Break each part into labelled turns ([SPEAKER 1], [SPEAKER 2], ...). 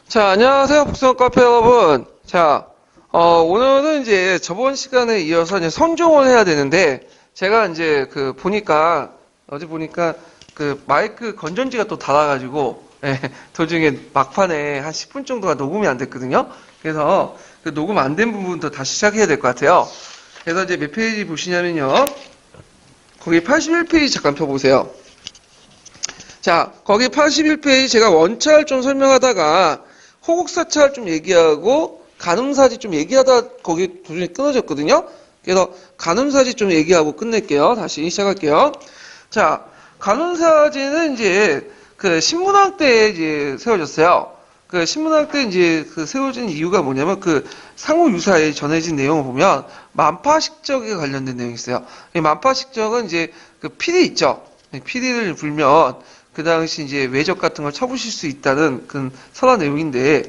[SPEAKER 1] 자, 안녕하세요. 복숭아 카페 여러분. 자, 오늘은 이제 저번 시간에 이어서 이제 선종을 해야 되는데, 제가 이제 어제 보니까 그 마이크 건전지가 또 닳아가지고, 예, 도중에 막판에 한 10분 정도가 녹음이 안 됐거든요. 그래서 그 녹음 안 된 부분부터 다시 시작해야 될 것 같아요. 그래서 이제 몇 페이지 보시냐면요. 거기 81페이지 잠깐 펴보세요. 자, 거기 81페이지 제가 원차를 좀 설명하다가 호국사찰 좀 얘기하고 간음사지 좀 얘기하다 거기 도중에 끊어졌거든요. 그래서 간음사지 좀 얘기하고 끝낼게요. 다시 시작할게요. 자, 간음사지는 이제 그 신문학 때 이제 세워졌어요. 그 신문학 때 이제 그 세워진 이유가 뭐냐면 그 상호유사에 전해진 내용을 보면 만파식적에 관련된 내용이 있어요. 이 만파식적은 이제 그 피리 있죠. 피리를 불면 그 당시 이제 외적 같은 걸 쳐부실 수 있다는 그 선언 내용인데,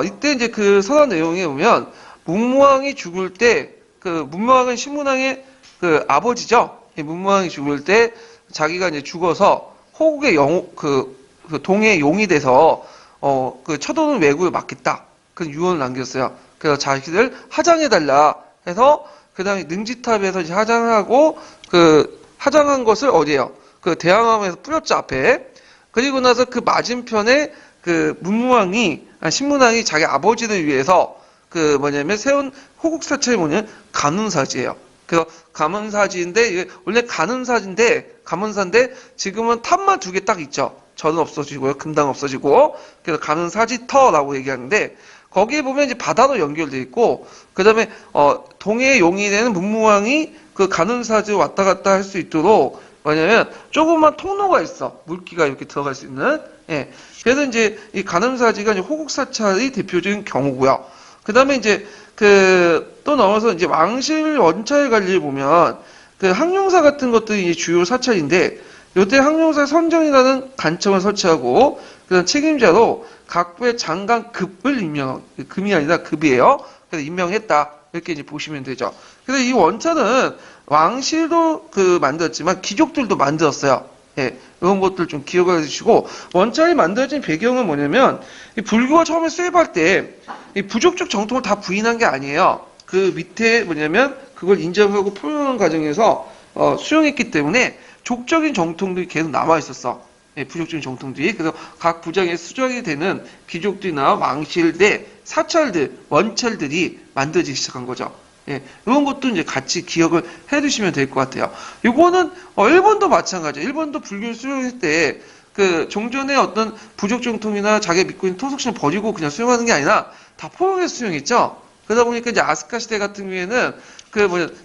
[SPEAKER 1] 이때 이제 그 선언 내용에 보면, 문무왕이 죽을 때, 그, 문무왕은 신문왕의 그 아버지죠? 문무왕이 죽을 때, 자기가 이제 죽어서, 호국의 그 동의 용이 돼서, 그 쳐도는 왜구를 막겠다. 그 유언을 남겼어요. 그래서 자기들 하장해달라 해서, 그 다음에 능지탑에서 이제 하장을 하고, 그, 하장한 것을 어디에요? 그 대항함에서 뿌렸죠, 앞에. 그리고 나서 그 맞은편에 그 신문왕이 자기 아버지를 위해서 그 뭐냐면 세운 호국사찰이 뭐냐면 간운사지예요. 그래서 간운사지인데 이게 원래 간운사인데 지금은 탑만 두 개 딱 있죠. 전은 없어지고요. 금당 없어지고. 그래서 간운사지터라고 얘기하는데 거기에 보면 이제 바다로 연결돼 있고 그다음에 동해의 용이 되는 문무왕이 그 간운사지 왔다 갔다 할 수 있도록 뭐냐면 조그만 통로가 있어. 물기가 이렇게 들어갈 수 있는. 예. 그래서 이제 이 간음사지가 이제 호국사찰의 대표적인 경우고요. 그다음에 이제 그 또 넘어서 이제 왕실 원차의 관리를 보면 그 항용사 같은 것들이 이제 주요 사찰인데 요때 항용사 선정이라는 간청을 설치하고 그다음 책임자로 각부의 장관급을 금이 아니라 급이에요. 그래서 임명했다. 이렇게 이제 보시면 되죠. 그래서 이 원차는 왕실도 그 만들었지만 귀족들도 만들었어요. 예, 이런 것들 좀 기억을 해주시고 원찰이 만들어진 배경은 뭐냐면 이 불교가 처음에 수입할 때 이 부족적 정통을 다 부인한 게 아니에요. 그 밑에 뭐냐면 그걸 인정하고 표현하는 과정에서 수용했기 때문에 족적인 정통들이 계속 남아 있었어. 예, 부족적인 정통들이 그래서 각 부장에 수정이 되는 귀족들이나 왕실대 사찰들 원찰들이 만들어지기 시작한 거죠. 예, 이런 것도 이제 같이 기억을 해 두시면 될 것 같아요. 이거는, 일본도 마찬가지예요. 일본도 불교를 수용할 때, 그, 종전의 어떤 부족 정통이나 자기 믿고 있는 토속신을 버리고 그냥 수용하는 게 아니라 다 포용해서 수용했죠? 그러다 보니까 이제 아스카 시대 같은 경우에는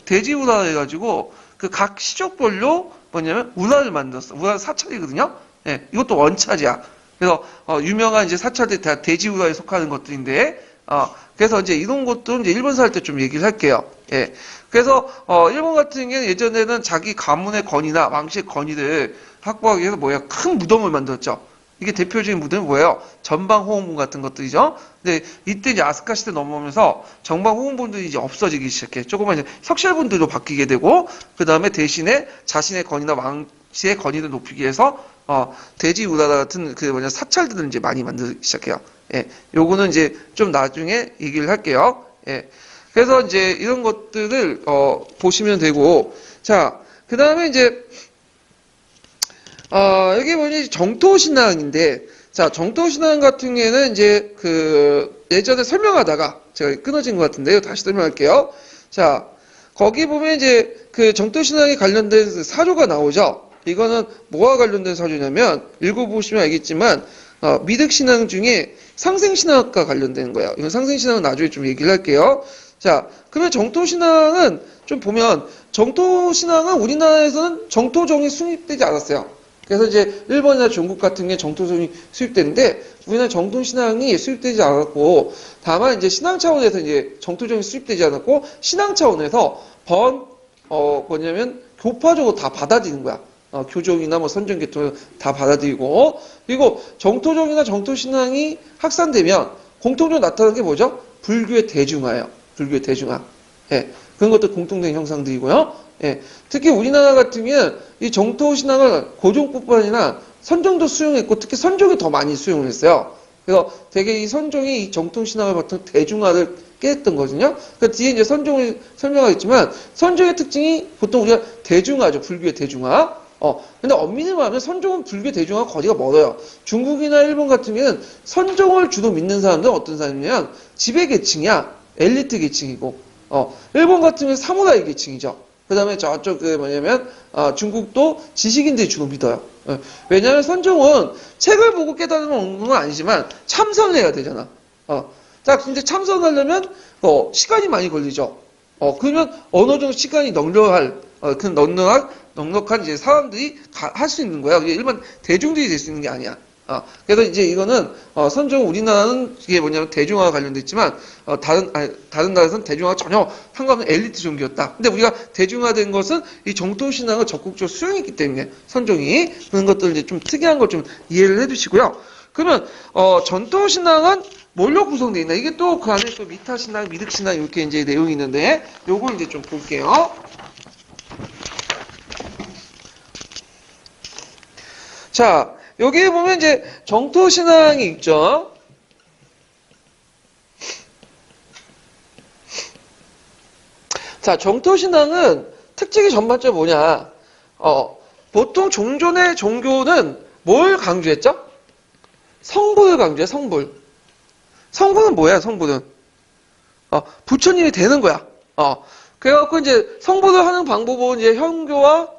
[SPEAKER 1] 돼지우라 해가지고 그 각 시족별로 뭐냐면 우라를 만들었어. 우라는 사찰이거든요? 예, 이것도 원찰이야. 그래서, 유명한 이제 사찰들이 다 돼지우라에 속하는 것들인데, 그래서 이제 이런 것도 이제 일본 살 때 좀 얘기를 할게요. 예. 그래서, 일본 같은 경우에는 예전에는 자기 가문의 권위나 왕실의 권위를 확보하기 위해서 큰 무덤을 만들었죠. 이게 대표적인 무덤이 뭐예요? 전방호응분 같은 것들이죠. 근데 이때 이제 아스카 시대 넘어오면서 정방호응분들이 이제 없어지기 시작해. 조금만 이제 석실분들도 바뀌게 되고, 그 다음에 대신에 자신의 권위나 왕실의 권위를 높이기 위해서, 돼지 우라라 같은 사찰들을 이제 많이 만들기 시작해요. 예, 요거는 이제 좀 나중에 얘기를 할게요. 예, 그래서 이제 이런 것들을 보시면 되고, 자, 그 다음에 이제 여기 보니 정토신앙인데, 자, 정토신앙 같은 경우에는 이제 그 예전에 설명하다가 제가 끊어진 것 같은데요. 다시 설명할게요. 자, 거기 보면 이제 그 정토신앙에 관련된 사조가 나오죠. 이거는 뭐와 관련된 사조냐면 읽어보시면 알겠지만 미륵신앙 중에 상생신학과 관련된 거예요. 이건 상생신학은 나중에 좀 얘기를 할게요. 자, 그러면 정토신앙은 좀 보면 정토신앙은 우리나라에서는 정토종이 수입되지 않았어요. 그래서 이제 일본이나 중국 같은 게 정토종이 수입되는데 우리나라 정토신앙이 수입되지 않았고 다만 이제 신앙 차원에서 이제 정토종이 수입되지 않았고 신앙 차원에서 뭐냐면 교파적으로 다 받아들이는 거야. 교종이나 뭐 선정계통을 다 받아들이고 그리고 정토종이나 정토신앙이 확산되면 공통적으로 나타나는 게 뭐죠? 불교의 대중화예요. 불교의 대중화. 예, 그런 것도 공통된 형상들이고요. 예, 특히 우리나라 같은 경우는 이 정토신앙을 고종뿐만 아니라 선종도 수용했고 특히 선종이 더 많이 수용을 했어요. 그래서 되게 이 선종이 이 정통신앙을 바탕 대중화를 깨했던 거거든요. 그 뒤에 이제 선종을 설명하겠지만 선종의 특징이 보통 우리가 대중화죠. 불교의 대중화. 근데 엄밀히 말하면 선종은 불교 대중화 거리가 멀어요. 중국이나 일본 같은 경우는 선종을 주로 믿는 사람들은 어떤 사람이냐면 지배계층이야. 엘리트 계층이고, 일본 같은 경우는 사무라이 계층이죠. 그 다음에 저쪽 뭐냐면 중국도 지식인들이 주로 믿어요. 왜냐하면 선종은 책을 보고 깨달은 건 아니지만 참선을 해야 되잖아. 자, 근데 참선하려면 시간이 많이 걸리죠. 그러면 어느 정도 시간이 넉넉한 이제 사람들이 할 수 있는 거야. 일반 대중들이 될 수 있는 게 아니야. 그래서 이제 이거는 선종 우리나라는 이게 뭐냐면 대중화와 관련돼 있지만 다른 나라에서는 대중화가 전혀 상관없는 엘리트 종교였다. 근데 우리가 대중화된 것은 이 정통신앙을 적극적으로 수용했기 때문에 선종이 그런 것들 이제 좀 특이한 걸 좀 이해를 해두시고요. 그러면 전통신앙은 뭘로 구성되어 있나? 이게 또 그 안에 또 미타신앙, 미륵신앙 이렇게 이제 내용이 있는데 요걸 이제 좀 볼게요. 자, 여기에 보면 이제 정토신앙이 있죠. 자, 정토신앙은 특징이 전반적으로 뭐냐? 보통 종전의 종교는 뭘 강조했죠? 성불을 강조해, 성불. 성불은 뭐야, 성불은? 부처님이 되는 거야. 그래갖고 이제 성불을 하는 방법은 이제 현교와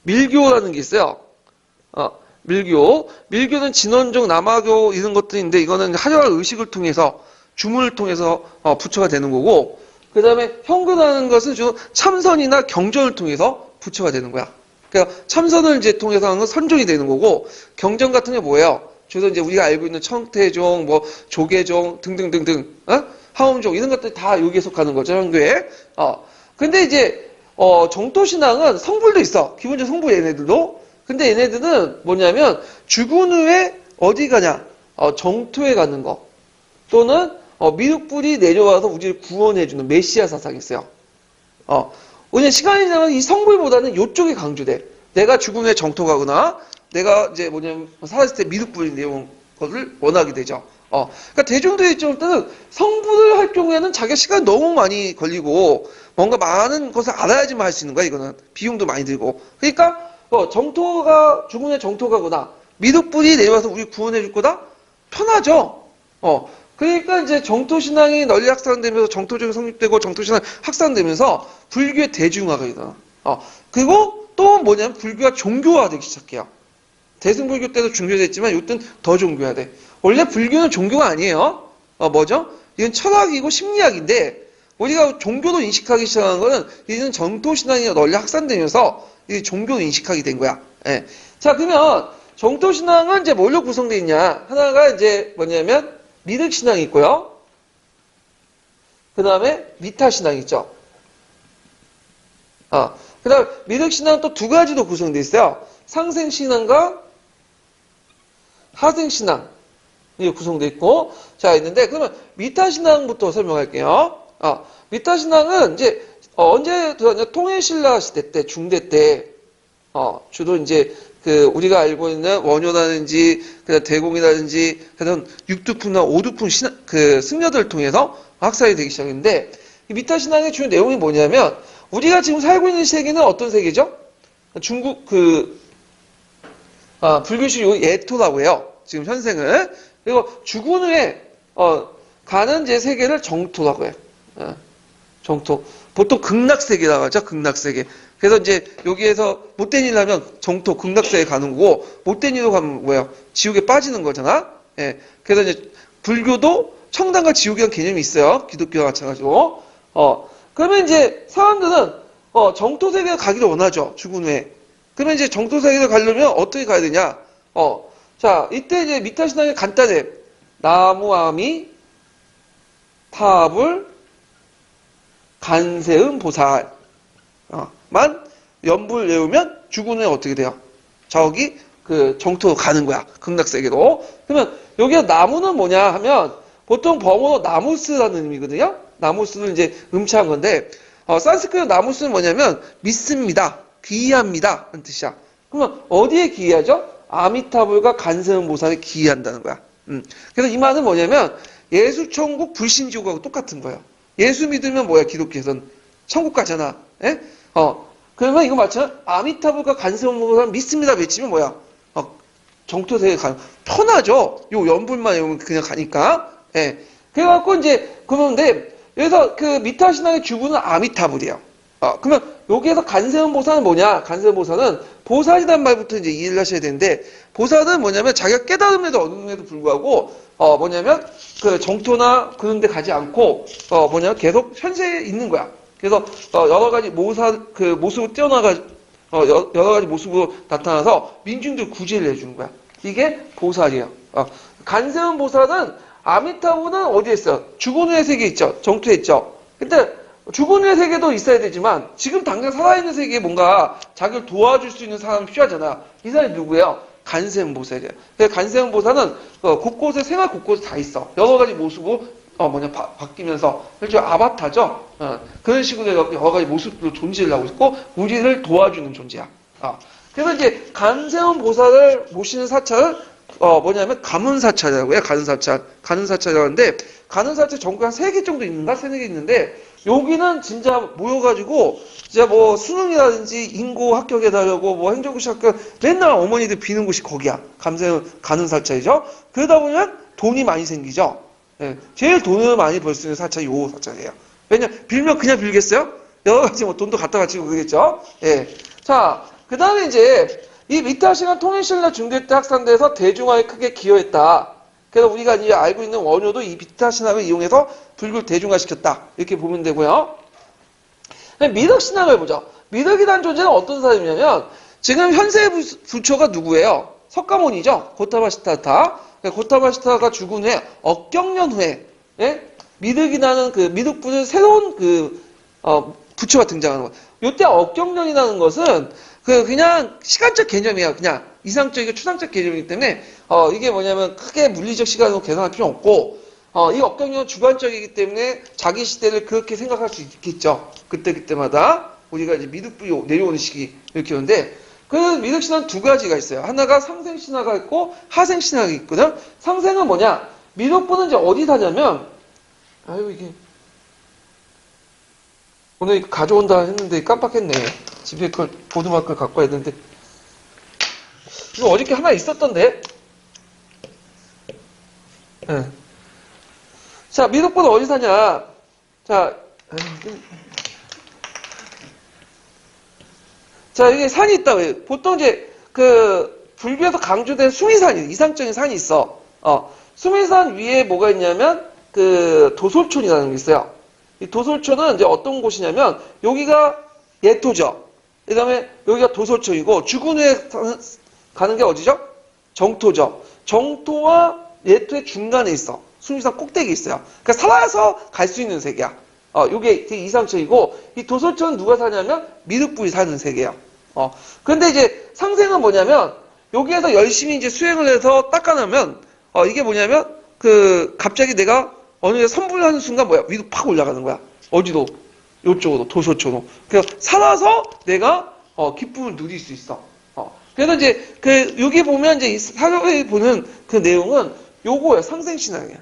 [SPEAKER 1] 밀교라는 게 있어요. 밀교는 진원종, 남화교 이런 것들인데 이거는 하려할 의식을 통해서 주문을 통해서 부처가 되는 거고 그 다음에 현교라는 것은 주로 참선이나 경전을 통해서 부처가 되는 거야. 그러니까 참선을 이제 통해서 하는 건 선종이 되는 거고 경전 같은 게 뭐예요? 주로 이제 우리가 알고 있는 청태종, 뭐 조계종 등등등등, 하엄종 이런 것들 다 여기에 속하는 거죠, 현교에. 근데 이제 정토신앙은 성불도 있어. 기본적으로 성불 얘네들도. 근데 얘네들은 뭐냐면 죽은 후에 어디 가냐? 정토에 가는 거. 또는 미륵불이 내려와서 우리를 구원해주는 메시아 사상이 있어요. 왜냐면 시간이 지나면 이 성불보다는 이쪽이 강조돼. 내가 죽은 후에 정토 가거나 내가 이제 뭐냐면 살았을 때 미륵불이 내려온 것을 원하게 되죠. 그러니까 대중들의 입장에서는 성불을 할 경우에는 자기가 시간이 너무 많이 걸리고 뭔가 많은 것을 알아야지만 할 수 있는 거야. 이거는 비용도 많이 들고. 그러니까 정토가 죽은 후에 정토 가거나 미륵불이 내려와서 우리 구원해 줄 거다? 편하죠. 그러니까 이제 정토신앙이 널리 확산되면서 정토종이 성립되고 정토신앙이 확산되면서 불교의 대중화가 일어나. 그리고 또 뭐냐면 불교가 종교화되기 시작해요. 대승불교 때도 종교됐지만 이때는 더 종교화돼. 원래 불교는 종교가 아니에요. 뭐죠? 이건 철학이고 심리학인데 우리가 종교로 인식하기 시작한 거는 이제는 정토신앙이 널리 확산되면서 이 종교로 인식하게 된 거야. 예. 자, 그러면 정토신앙은 이제 뭘로 구성되어 있냐? 하나가 이제 뭐냐면 미륵신앙이 있고요. 그 다음에 미타신앙이 있죠. 그 다음 미륵신앙은 또 두 가지로 구성되어 있어요. 상생신앙과 하생신앙이 구성되어 있고, 자, 있는데, 그러면 미타신앙부터 설명할게요. 미타신앙은 이제, 언제 들어왔냐? 통일신라 시대 때, 중대 때, 주로 이제, 우리가 알고 있는 원효라든지, 그다음 대공이라든지, 그다음 육두풍이나 오두풍 승려들을 통해서 확산이 되기 시작했는데, 이 미타신앙의 주요 내용이 뭐냐면, 우리가 지금 살고 있는 세계는 어떤 세계죠? 중국, 불교식 예토라고 해요. 지금 현생을. 그리고 죽은 후에, 가는 제 세계를 정토라고 해요. 정토. 보통 극락세계라고 하죠. 극락세계. 그래서 이제 여기에서 못된 일 하면 정토, 극락세계 가는 거고, 못된 일로 가면 뭐예요? 지옥에 빠지는 거잖아? 예. 그래서 이제 불교도 청단과 지옥이라는 개념이 있어요. 기독교와 마찬가지로. 그러면 이제 사람들은, 정토세계를 가기를 원하죠. 죽은 후에. 그러면 이제 정토세계를 가려면 어떻게 가야 되냐? 자, 이때 이제 미타신앙이 간단해. 나무아미, 타불, 간세음, 보살. 만 연불 외우면 죽은 후에 어떻게 돼요? 저기 정토로 가는 거야. 극락세계로. 그러면 여기서 나무는 뭐냐 하면 보통 범어로 나무스라는 의미거든요. 나무스를 이제 음치한 건데 산스크리트 나무스는 뭐냐면 믿습니다. 귀의합니다. 하는 뜻이야. 그러면 어디에 귀의하죠? 아미타불과 간세음 보살에 귀의한다는 거야. 그래서 이 말은 뭐냐면 예수 천국 불신 지옥하고 똑같은 거예요. 예수 믿으면 뭐야? 기독교에서는 천국 가잖아. 예? 그러면 이거 마찬가지로 아미타불과 간세음보살 믿습니다 외치면 뭐야? 정토세계 가는 편하죠. 요 연불만 외우면 그냥 가니까. 예. 그래갖고 이제 그러는데 여기서 그 미타 신앙의 주부는 아미타불이에요. 그러면 여기에서 간세음보살은 뭐냐? 간세음보살은 보살이란 말부터 이제 이해를 하셔야 되는데 보살은 뭐냐면 자기가 깨달음에도 얻음에도 불구하고 뭐냐면 그 정토나 그런 데 가지 않고 뭐냐면 계속 현세에 있는 거야. 그래서 여러 가지 모습으로 뛰어나가 여러 가지 모습으로 나타나서 민중들 구제를 해주는 거야. 이게 보살이에요. 간세음 보살은 아미타불은 어디에 있어요? 죽은 후의 세계에 있죠. 정토에 있죠. 근데 죽은 후의 세계도 있어야 되지만 지금 당장 살아있는 세계에 뭔가 자기를 도와줄 수 있는 사람이 필요하잖아. 이 사람이 누구예요? 간세음 보살이에요. 간세음 보살은 곳곳에 생활 곳곳에 다 있어. 여러 가지 모습으로 바뀌면서 일종의 아바타죠. 그런 식으로 여러 가지 모습으로 존재를 하고 있고 우리를 도와주는 존재야. 그래서 이제 간세음 보살을 모시는 사찰을 가문사찰이라고 해요. 가문사찰이라고 하는데 가문사찰 전국에 한 3개 정도 있는가? 3개 있는데 여기는 진짜 모여가지고 진짜 뭐 수능이라든지 인고 합격해달라고 뭐 행정고시 합격 맨날 어머니들 비는 곳이 거기야. 가문사찰이죠. 그러다 보면 돈이 많이 생기죠. 예, 제일 돈을 많이 벌 수 있는 사찰이 요 사찰이에요. 왜냐 빌면 그냥 빌겠어요? 여러 가지 뭐 돈도 갖다 바치고 그러겠죠. 예. 자, 그 다음에 이제 이 미타신앙 통일신라 중대 때 확산돼서 대중화에 크게 기여했다. 그래서 우리가 이제 알고 있는 원효도 이 미타신앙을 이용해서 불교를 대중화시켰다. 이렇게 보면 되고요. 미륵신앙을 보죠. 미륵이라는 존재는 어떤 사람이냐면 지금 현세 부처가 누구예요? 석가모니죠. 고타바시타타. 고타바시타가 죽은 후에 억경년 후에 미륵이라는 그 미륵부는 새로운 부처가 등장하는 거예요. 이때 억경년이라는 것은 그냥 시간적 개념이에요. 그냥 이상적이고 추상적 개념이기 때문에 이게 뭐냐면 크게 물리적 시간으로 계산할 필요 없고 이 억경년은 주관적이기 때문에 자기 시대를 그렇게 생각할 수 있겠죠. 그때마다 우리가 이제 미륵불이 내려오는 시기 이렇게 오는데 그 미륵신앙 2가지가 있어요. 하나가 상생신화가 있고 하생신화가 있거든. 상생은 뭐냐? 미륵부는 이제 어디 사냐면 이게 오늘 가져온다 했는데 깜빡했네. 집에 그 보드마크를 갖고 와야 되는데 이거 어저께 하나 있었던데. 네. 자, 미륵부는 어디 사냐? 자, 이게 산이 있다. 보통 이제 불교에서 강조된 수미산이 이상적인 산이 있어. 수미산 위에 뭐가 있냐면 도솔촌이라는 게 있어요. 이 도솔촌은 이제 어떤 곳이냐면 여기가 예토죠. 그 다음에 여기가 도솔촌이고 죽은 후에 가는 게 어디죠? 정토죠. 정토와 예토의 중간에 있어. 수미산 꼭대기에 있어요. 그러니까 살아서 갈 수 있는 세계야. 요게 되게 이상적이고 이 도솔촌은 누가 사냐면 미륵불이 사는 세계야. 그런데 이제 상생은 뭐냐면 여기에서 열심히 이제 수행을 해서 닦아내면 이게 뭐냐면 갑자기 내가 어느 데 선불하는 순간 위로 팍 올라가는 거야. 어디로? 요쪽으로 도솔촌으로. 그래서 살아서 내가 기쁨을 누릴 수 있어. 그래서 이제 여기 보면 이제 이 사료에 보는 그 내용은 요거예요. 상생신앙이야.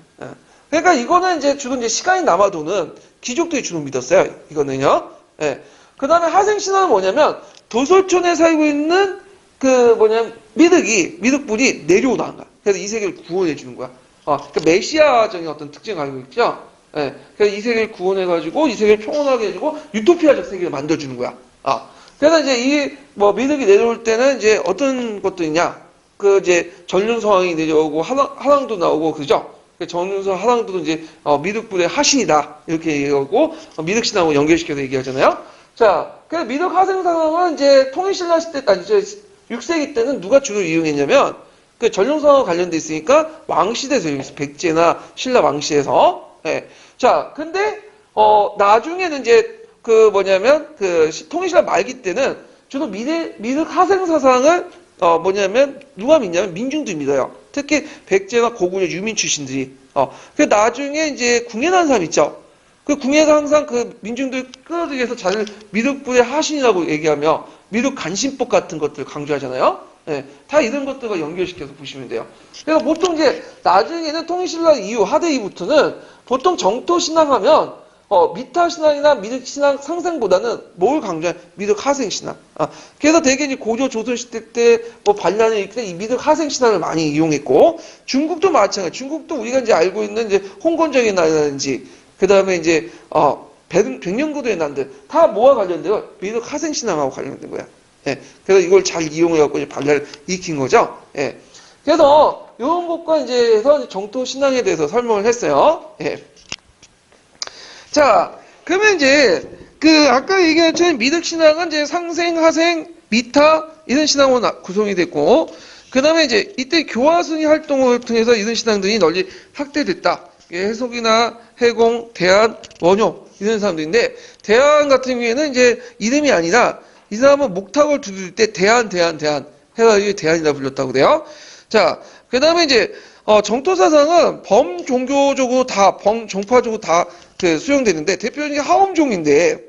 [SPEAKER 1] 그러니까 이거는 이제 주로 이제 시간이 남아도는 귀족들이 주로 믿었어요. 이거는요. 예. 그 다음에 하생신앙은 뭐냐면 도솔촌에 살고 있는 미륵불이 내려오는 거야. 그래서 이 세계를 구원해 주는 거야. 그러니까 메시아적인 어떤 특징을 가지고 있죠. 예. 그래서 이 세계를 구원해가지고 이 세계를 평온하게 해주고 유토피아적 세계를 만들어주는 거야. 그래서 이제 미륵이 내려올 때는 이제 어떤 것도 있냐. 이제 전륜성왕이 내려오고 하랑도 나오고 그죠? 전륜성 하랑도도 이제 미륵불의 하신이다 이렇게 얘기하고 미륵신하고 연결시켜서 얘기하잖아요. 자, 그래서 미륵 하생상황은 이제 통일신라 시대 6세기 때는 누가 주로 이용했냐면 전륜성하고 관련돼 있으니까 왕시대에서 이용했어. 백제나 신라 왕시에서. 예. 자, 근데 나중에는 이제 통일신라 말기 때는 주로 미륵 하생사상을 누가 믿냐면 민중들이 믿어요. 특히 백제나 고구려 유민 출신들이. 나중에 이제 궁예라는 사람 있죠. 궁예가 항상 민중들 끌어들이기 위해서 자기를 미륵불의 하신이라고 얘기하며 미륵 간신법 같은 것들을 강조하잖아요. 예, 다 이런 것들과 연결시켜서 보시면 돼요. 그래서 보통 이제 나중에는 통일신라 이후 하대 이후부터는 보통 정토신앙하면 미타신앙이나 미륵신앙 상생보다는 뭘 강조하냐? 미륵하생신앙. 그래서 대개 이제 고조 조선시대 때 뭐 반란을 일으킬 때 이 미륵하생신앙을 많이 이용했고, 중국도 마찬가지. 중국도 우리가 이제 알고 있는 이제 홍건적의 나라든지, 그 다음에 이제 백령고도의 난들 다 뭐와 관련돼요? 미륵하생신앙하고 관련된 거야. 예. 그래서 이걸 잘 이용해갖고 이제 반란을 일으킨 거죠. 예. 그래서 이런 것과 이제 해서 정토신앙에 대해서 설명을 했어요. 예. 자, 그러면 이제 아까 얘기한 것처럼 미륵신앙은 이제 상생, 하생, 미타 이런 신앙으로 구성이 됐고, 그 다음에 이제 이때 교화승의 활동을 통해서 이런 신앙들이 널리 확대됐다. 해석이나 해공, 대안, 원효 이런 사람들인데, 대안 같은 경우에는 이제 이름이 아니라 이 사람은 목탁을 두들 때 대안 해가지고 대안이라 불렸다고 그래요. 자, 그 다음에 이제 정토사상은 범종교적으로 다 정파적으로 다 수용되는데, 대표적인 게 하엄종인데,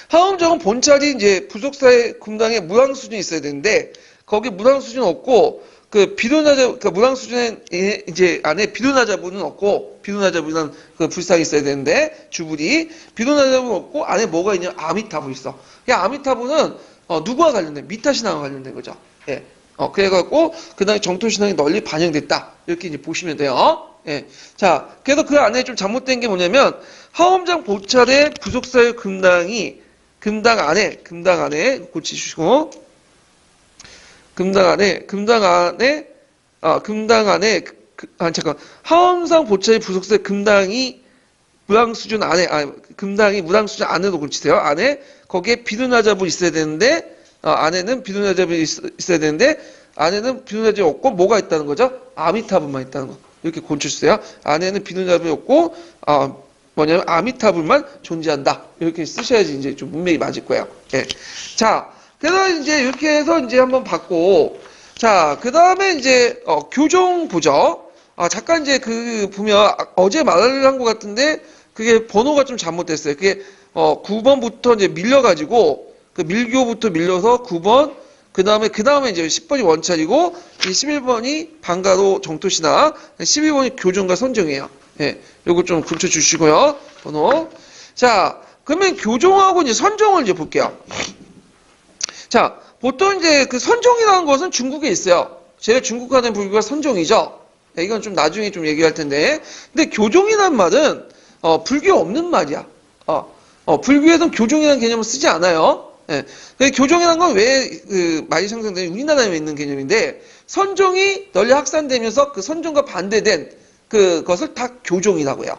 [SPEAKER 1] 하엄종은 본찰이 이제 부속사의 금당에 무당 수준이 있어야 되는데, 거기 무당 수준은 없고, 비도나자, 무당 수준에 이제 안에 비도나자분은 없고, 비도나자분은 불상이 있어야 되는데, 주불이, 비도나자분은 없고, 안에 뭐가 있냐? 아미타부 있어. 이 아미타부는, 누구와 관련된? 미타신앙과 관련된 거죠. 예. 그래갖고, 그 다음에 정토신앙이 널리 반영됐다. 이렇게 이제 보시면 돼요. 예. 자, 그래서 그 안에 좀 잘못된 게 뭐냐면, 하엄장 보찰의 부속사의 금당 안에 고치시고, 하엄상 보찰의 부속사의 금당이 무당 수준 안에, 금당이 무당 수준 안에도 고치세요. 안에, 거기에 비두나자부 있어야 되는데, 안에는 비두나자부 있어야 되는데, 안에는 비두나자부 없고, 뭐가 있다는 거죠? 아미타불만 있다는 거. 이렇게 고쳐주세요. 안에는 비누잡이 없고, 뭐냐면 아미타불만 존재한다. 이렇게 쓰셔야지 이제 좀 문맥이 맞을 거예요. 예. 자, 그래서 이제 이렇게 해서 이제 한번 봤고, 자, 그 다음에 이제, 교종 보죠. 잠깐 이제 보면 어제 말을 한 것 같은데, 그게 번호가 좀 잘못됐어요. 그게, 9번부터 이제 밀려가지고, 밀교부터 밀려서 9번, 그 다음에 이제 10번이 원찰이고, 이 11번이 방가로 정토신앙, 12번이 교종과 선정이에요. 예. 요거 좀 고쳐주시고요. 번호. 자, 그러면 교종하고 이제 선정을 이제 볼게요. 자, 보통 이제 선종이라는 것은 중국에 있어요. 제일 중국화된 불교가 선종이죠. 예, 이건 좀 나중에 좀 얘기할 텐데. 근데 교종이란 말은, 불교 없는 말이야. 불교에서는 교종이라는 개념을 쓰지 않아요. 예. 교종이라는 건 왜 많이 상상되는 우리나라에 있는 개념인데, 선종이 널리 확산되면서 그 선종과 반대된 그것을 다 교종이라고 해요.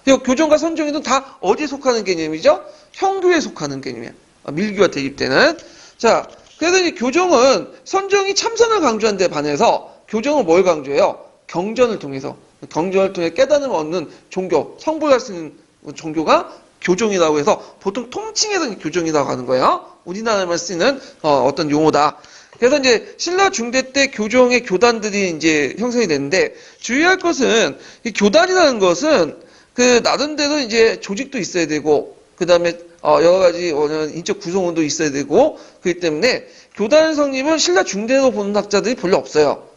[SPEAKER 1] 그리고 교종과 선종이는 다 어디에 속하는 개념이죠? 형교에 속하는 개념이에요. 밀교가 대입되는. 자, 그래서 이제 교종은 선종이 참선을 강조한 데 반해서 교종은 뭘 강조해요? 경전을 통해서. 경전을 통해 깨달음을 얻는 종교, 성불할 수 있는 종교가 교종이라고 해서 보통 통칭해서 교종이라고 하는 거예요. 우리나라에만 쓰는 어떤 용어다. 그래서 이제 신라 중대 때 교종의 교단들이 이제 형성이 됐는데, 주의할 것은 이 교단이라는 것은 나름대로 이제 조직도 있어야 되고, 그 다음에 여러 가지 인적 구성원도 있어야 되고, 그렇기 때문에 교단 성립은 신라 중대로 보는 학자들이 별로 없어요.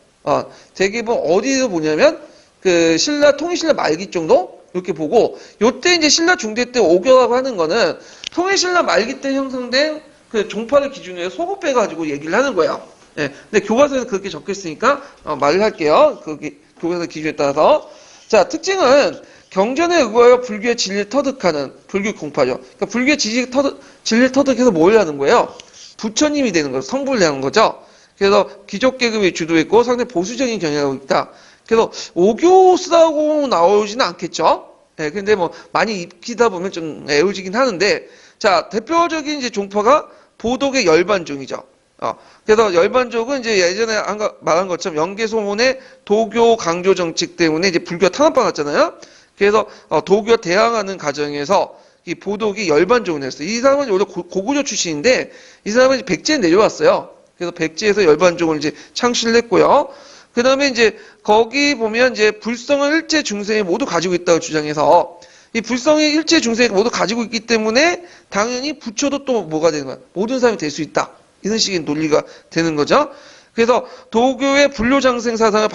[SPEAKER 1] 대개는 어디로 보냐면 신라 통일신라 말기 정도 이렇게 보고, 요때 이제 신라 중대 때 오교라고 하는 거는 통일신라 말기 때 형성된 종파를 기준으로 해서 소급 빼가지고 얘기를 하는 거예요. 예. 근데 교과서에는 그렇게 적혀 있으니까 말을 할게요. 교과서 기준에 따라서. 자, 특징은 경전에 의거하여 불교의 진리를 터득하는 불교 공파죠. 그러니까 불교의 진리를 터득해서 뭘 하는 거예요? 부처님이 되는 거죠. 성불을 하는 거죠. 그래서 귀족 계급이 주도했고 상당히 보수적인 경향이 있다. 그래서 오교수라고 나오지는 않겠죠. 예, 근데 뭐 많이 익히다 보면 좀 애울지긴 하는데, 자, 대표적인 이제 종파가 보독의 열반종이죠. 그래서 열반종은 이제 예전에 말한 것처럼 영계소문의 도교 강조 정책 때문에 이제 불교가 탄압받았잖아요. 그래서 도교와 대항하는 과정에서 이 보독이 열반종을 했어요. 이 사람은 원래 고구려 출신인데 이 사람은 이제 백제에 내려왔어요. 그래서 백제에서 열반종을 이제 창시를 했고요. 그 다음에 이제 거기 보면 이제 불성을 일체 중생이 모두 가지고 있다고 주장해서, 이 불성이 일체 중생이 모두 가지고 있기 때문에 당연히 부처도 또 뭐가 되는 거야? 모든 사람이 될 수 있다. 이런 식의 논리가 되는 거죠. 그래서 도교의 불교장생 사상을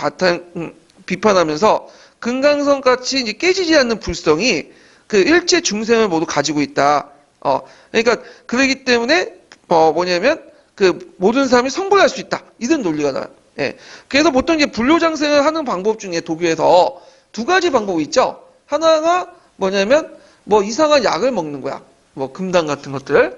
[SPEAKER 1] 비판하면서 금강성같이 이제 깨지지 않는 불성이 그 일체 중생을 모두 가지고 있다. 그러니까 그러기 때문에 뭐냐면 그 모든 사람이 성불할 수 있다. 이런 논리가 나와요. 예. 그래서 보통 이제 불교장생을 하는 방법 중에 도교에서 두 가지 방법이 있죠. 하나가 뭐냐면 뭐 이상한 약을 먹는 거야. 뭐 금당 같은 것들.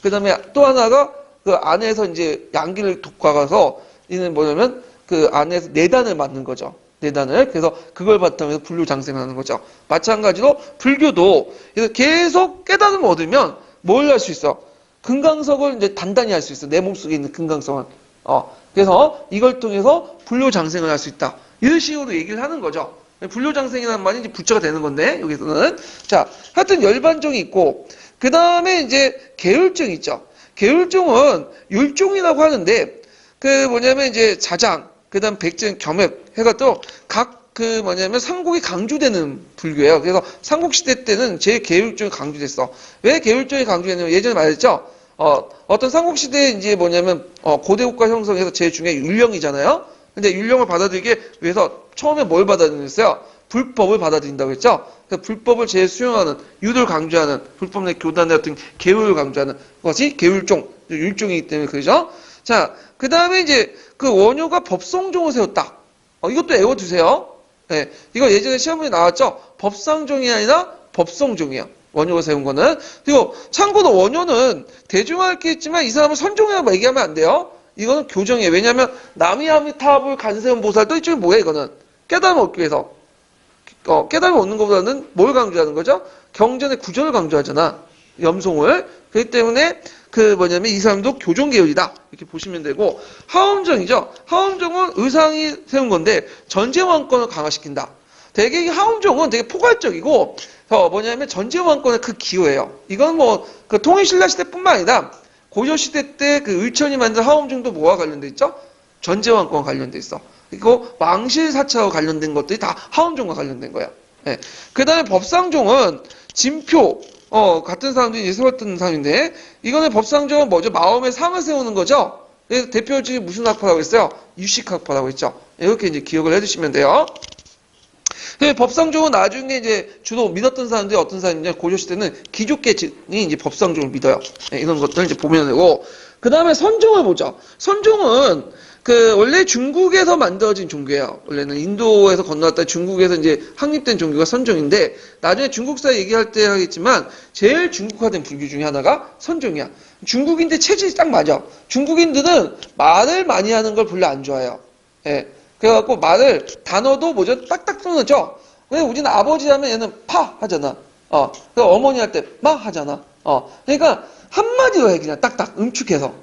[SPEAKER 1] 그다음에 또 하나가 그 안에서 이제 양기를 독과가서 이는 뭐냐면 그 안에서 내단을 맞는 거죠. 내단을. 그래서 그걸 바탕으로 불교장생을 하는 거죠. 마찬가지로 불교도 계속 깨달음을 얻으면 뭘 할 수 있어? 금강석을 이제 단단히 할 수 있어. 내 몸속에 있는 금강석은. 그래서 이걸 통해서 불교장생을 할 수 있다. 이런 식으로 얘기를 하는 거죠. 불교장생이라는 말이 이제 부처가 되는 건데, 여기서는. 자, 하여튼 열반종이 있고, 그 다음에 이제 계율종이 있죠. 계율종은 율종이라고 하는데, 그 뭐냐면 이제 자장, 그 다음 백정, 겸액 해가지고 각 그 뭐냐면 삼국이 강조되는 불교예요. 그래서 삼국시대 때는 제 계율종이 강조됐어. 왜 계율종이 강조됐냐면 예전에 말했죠. 어떤 삼국시대에 이제 뭐냐면 고대 국가 형성에서 제일 중요한 율령이잖아요. 근데 율령을 받아들이기 위해서 처음에 뭘 받아들였어요? 불법을 받아들인다고 했죠. 그래서 불법을 제일 수용하는, 유를 강조하는, 불법 내 교단의 어떤 계율을 강조하는 것이 계율종, 율종이기 때문에 그러죠. 자, 그 다음에 이제 그 원효가 법성종을 세웠다. 이것도 외워두세요. 네, 이거 예전에 시험문제 나왔죠. 법상종이 아니라 법성종이야. 원효가 세운 거는. 그리고 참고로 원효는 대중화했겠지만 이 사람은 선종이라고 얘기하면 안 돼요. 이거는 교정이에요. 왜냐하면 남이아미타불 간세음 보살도 이쪽이 뭐야 이거는. 깨달음을 얻기 위해서. 깨달음을 얻는 것보다는 뭘 강조하는 거죠? 경전의 구절을 강조하잖아. 염송을. 그렇기 때문에 그 뭐냐면 이 사람도 교종 계열이다. 이렇게 보시면 되고, 하엄정이죠. 하엄정은 의상이 세운 건데 전제왕권을 강화시킨다. 되게 이 하엄정은 되게 포괄적이고 뭐냐면 전제왕권의 그 기호예요. 이건 뭐 그 통일신라 시대뿐만 아니라 고려 시대 때 그 의천이 만든 하엄정도 뭐와 관련돼 있죠? 전제왕권과 관련돼 있어. 그리고 망실사차와 관련된 것들이 다 하엄정과 관련된 거야. 네. 그 다음에 법상종은 진표 같은 사람들이 세웠던 사람인데, 이거는 법상종은 뭐죠? 마음의 상을 세우는 거죠? 그래서 대표적인 무슨 학파라고 했어요? 유식학파라고 했죠? 이렇게 이제 기억을 해두시면 돼요. 법상종은 나중에 이제 주로 믿었던 사람들이 어떤 사람이냐, 고려시대는 귀족계층이 이제 법상종을 믿어요. 네, 이런 것들을 이제 보면 되고, 그 다음에 선종을 보죠. 선종은 그 원래 중국에서 만들어진 종교예요. 원래는 인도에서 건너왔다 중국에서 이제 확립된 종교가 선종인데, 나중에 중국사 얘기할 때 하겠지만 제일 중국화된 불교 중에 하나가 선종이야. 중국인들 체질이 딱 맞아. 중국인들은 말을 많이 하는 걸 별로 안 좋아해요. 예. 그래갖고 말을 단어도 뭐죠? 딱딱 끊어져. 왜 우리는 아버지 하면 얘는 파 하잖아. 그 어머니 할 때 마 하잖아. 그러니까 한마디로 해 그냥 딱딱 응축해서.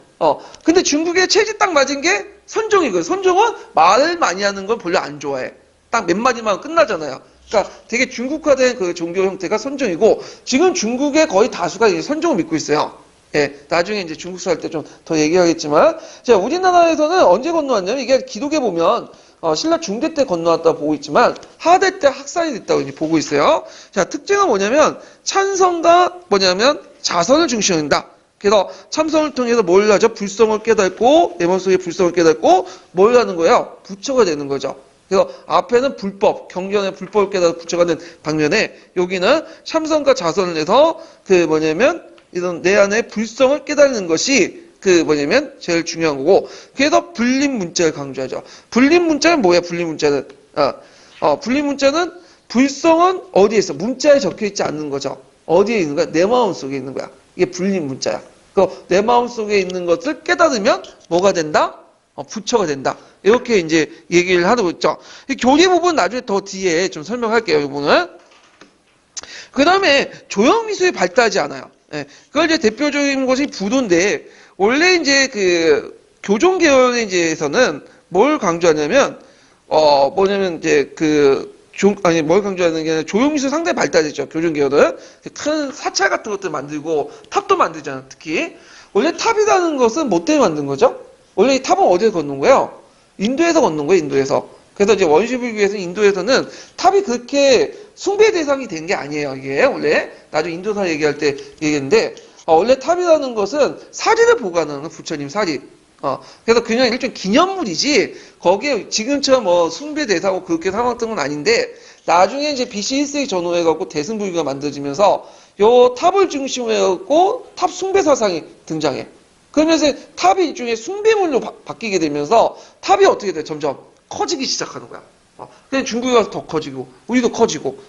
[SPEAKER 1] 근데 중국의 체질 딱 맞은 게 선종이거든. 선종은 말을 많이 하는 걸 별로 안 좋아해. 딱 몇 마디만 끝나잖아요. 그러니까 되게 중국화된 그 종교 형태가 선종이고, 지금 중국의 거의 다수가 이제 선종을 믿고 있어요. 예, 나중에 이제 중국사 할 때 좀 더 얘기하겠지만, 자, 우리나라에서는 언제 건너왔냐면, 이게 기독에 보면, 신라 중대 때 건너왔다고 보고 있지만, 하대 때 학살이 됐다고 이제 보고 있어요. 자, 특징은 뭐냐면, 찬성과 뭐냐면, 자선을 중시한다. 그래서 참선을 통해서 뭘 하죠? 불성을 깨닫고, 내 마음속에 불성을 깨닫고, 뭘 하는 거예요? 부처가 되는 거죠. 그래서 앞에는 불법, 경전의 불법을 깨닫고 부처가 된 방면에, 여기는 참선과 자선을 해서, 그 뭐냐면, 이런 내 안의 불성을 깨닫는 것이 그 뭐냐면 제일 중요한 거고, 그래서 불립문자를 강조하죠. 불립문자는 뭐야? 불립문자는 불립문자는 불성은 어디에 있어? 문자에 적혀 있지 않는 거죠. 어디에 있는 거야? 내 마음 속에 있는 거야. 이게 불립문자야. 내 마음 속에 있는 것을 깨닫으면 뭐가 된다? 부처가 된다. 이렇게 이제 얘기를 하고 있죠. 이 교리 부분 나중에 더 뒤에 좀 설명할게요. 이 부분은. 그 다음에 조형미술이 발달하지 않아요. 예, 그걸 이제 대표적인 것이 부도인데, 원래 이제 그 교종 계열의 이제에서는 뭘 강조하냐면, 뭐냐면 이제 뭘 강조하는 게 아니라 조형미술 상당히 발달했죠. 교종 계열은 큰 사찰 같은 것들 만들고 탑도 만들잖아. 특히 원래 탑이라는 것은 뭐 때문에 만든 거죠? 원래 이 탑은 어디서 건넌 거예요? 인도에서 건넌 거예요. 인도에서. 그래서 이제 원시불교에서 인도에서는 탑이 그렇게 숭배 대상이 된 게 아니에요. 이게 원래 나중에 인도사 얘기할 때 얘기했는데, 원래 탑이라는 것은 사리를 보관하는 부처님 사리. 그래서 그냥 일종 기념물이지, 거기에 지금처럼 뭐 숭배대사고 그렇게 삼았던 건 아닌데, 나중에 이제 BC 1세기 전후에 갖고 대승불교가 만들어지면서, 요 탑을 중심으로 해갖고 탑 숭배 사상이 등장해. 그러면서 탑이 일종의 숭배물로 바뀌게 되면서, 탑이 어떻게 돼? 점점 커지기 시작하는 거야. 그냥 중국에 가서 더 커지고, 우리도 커지고,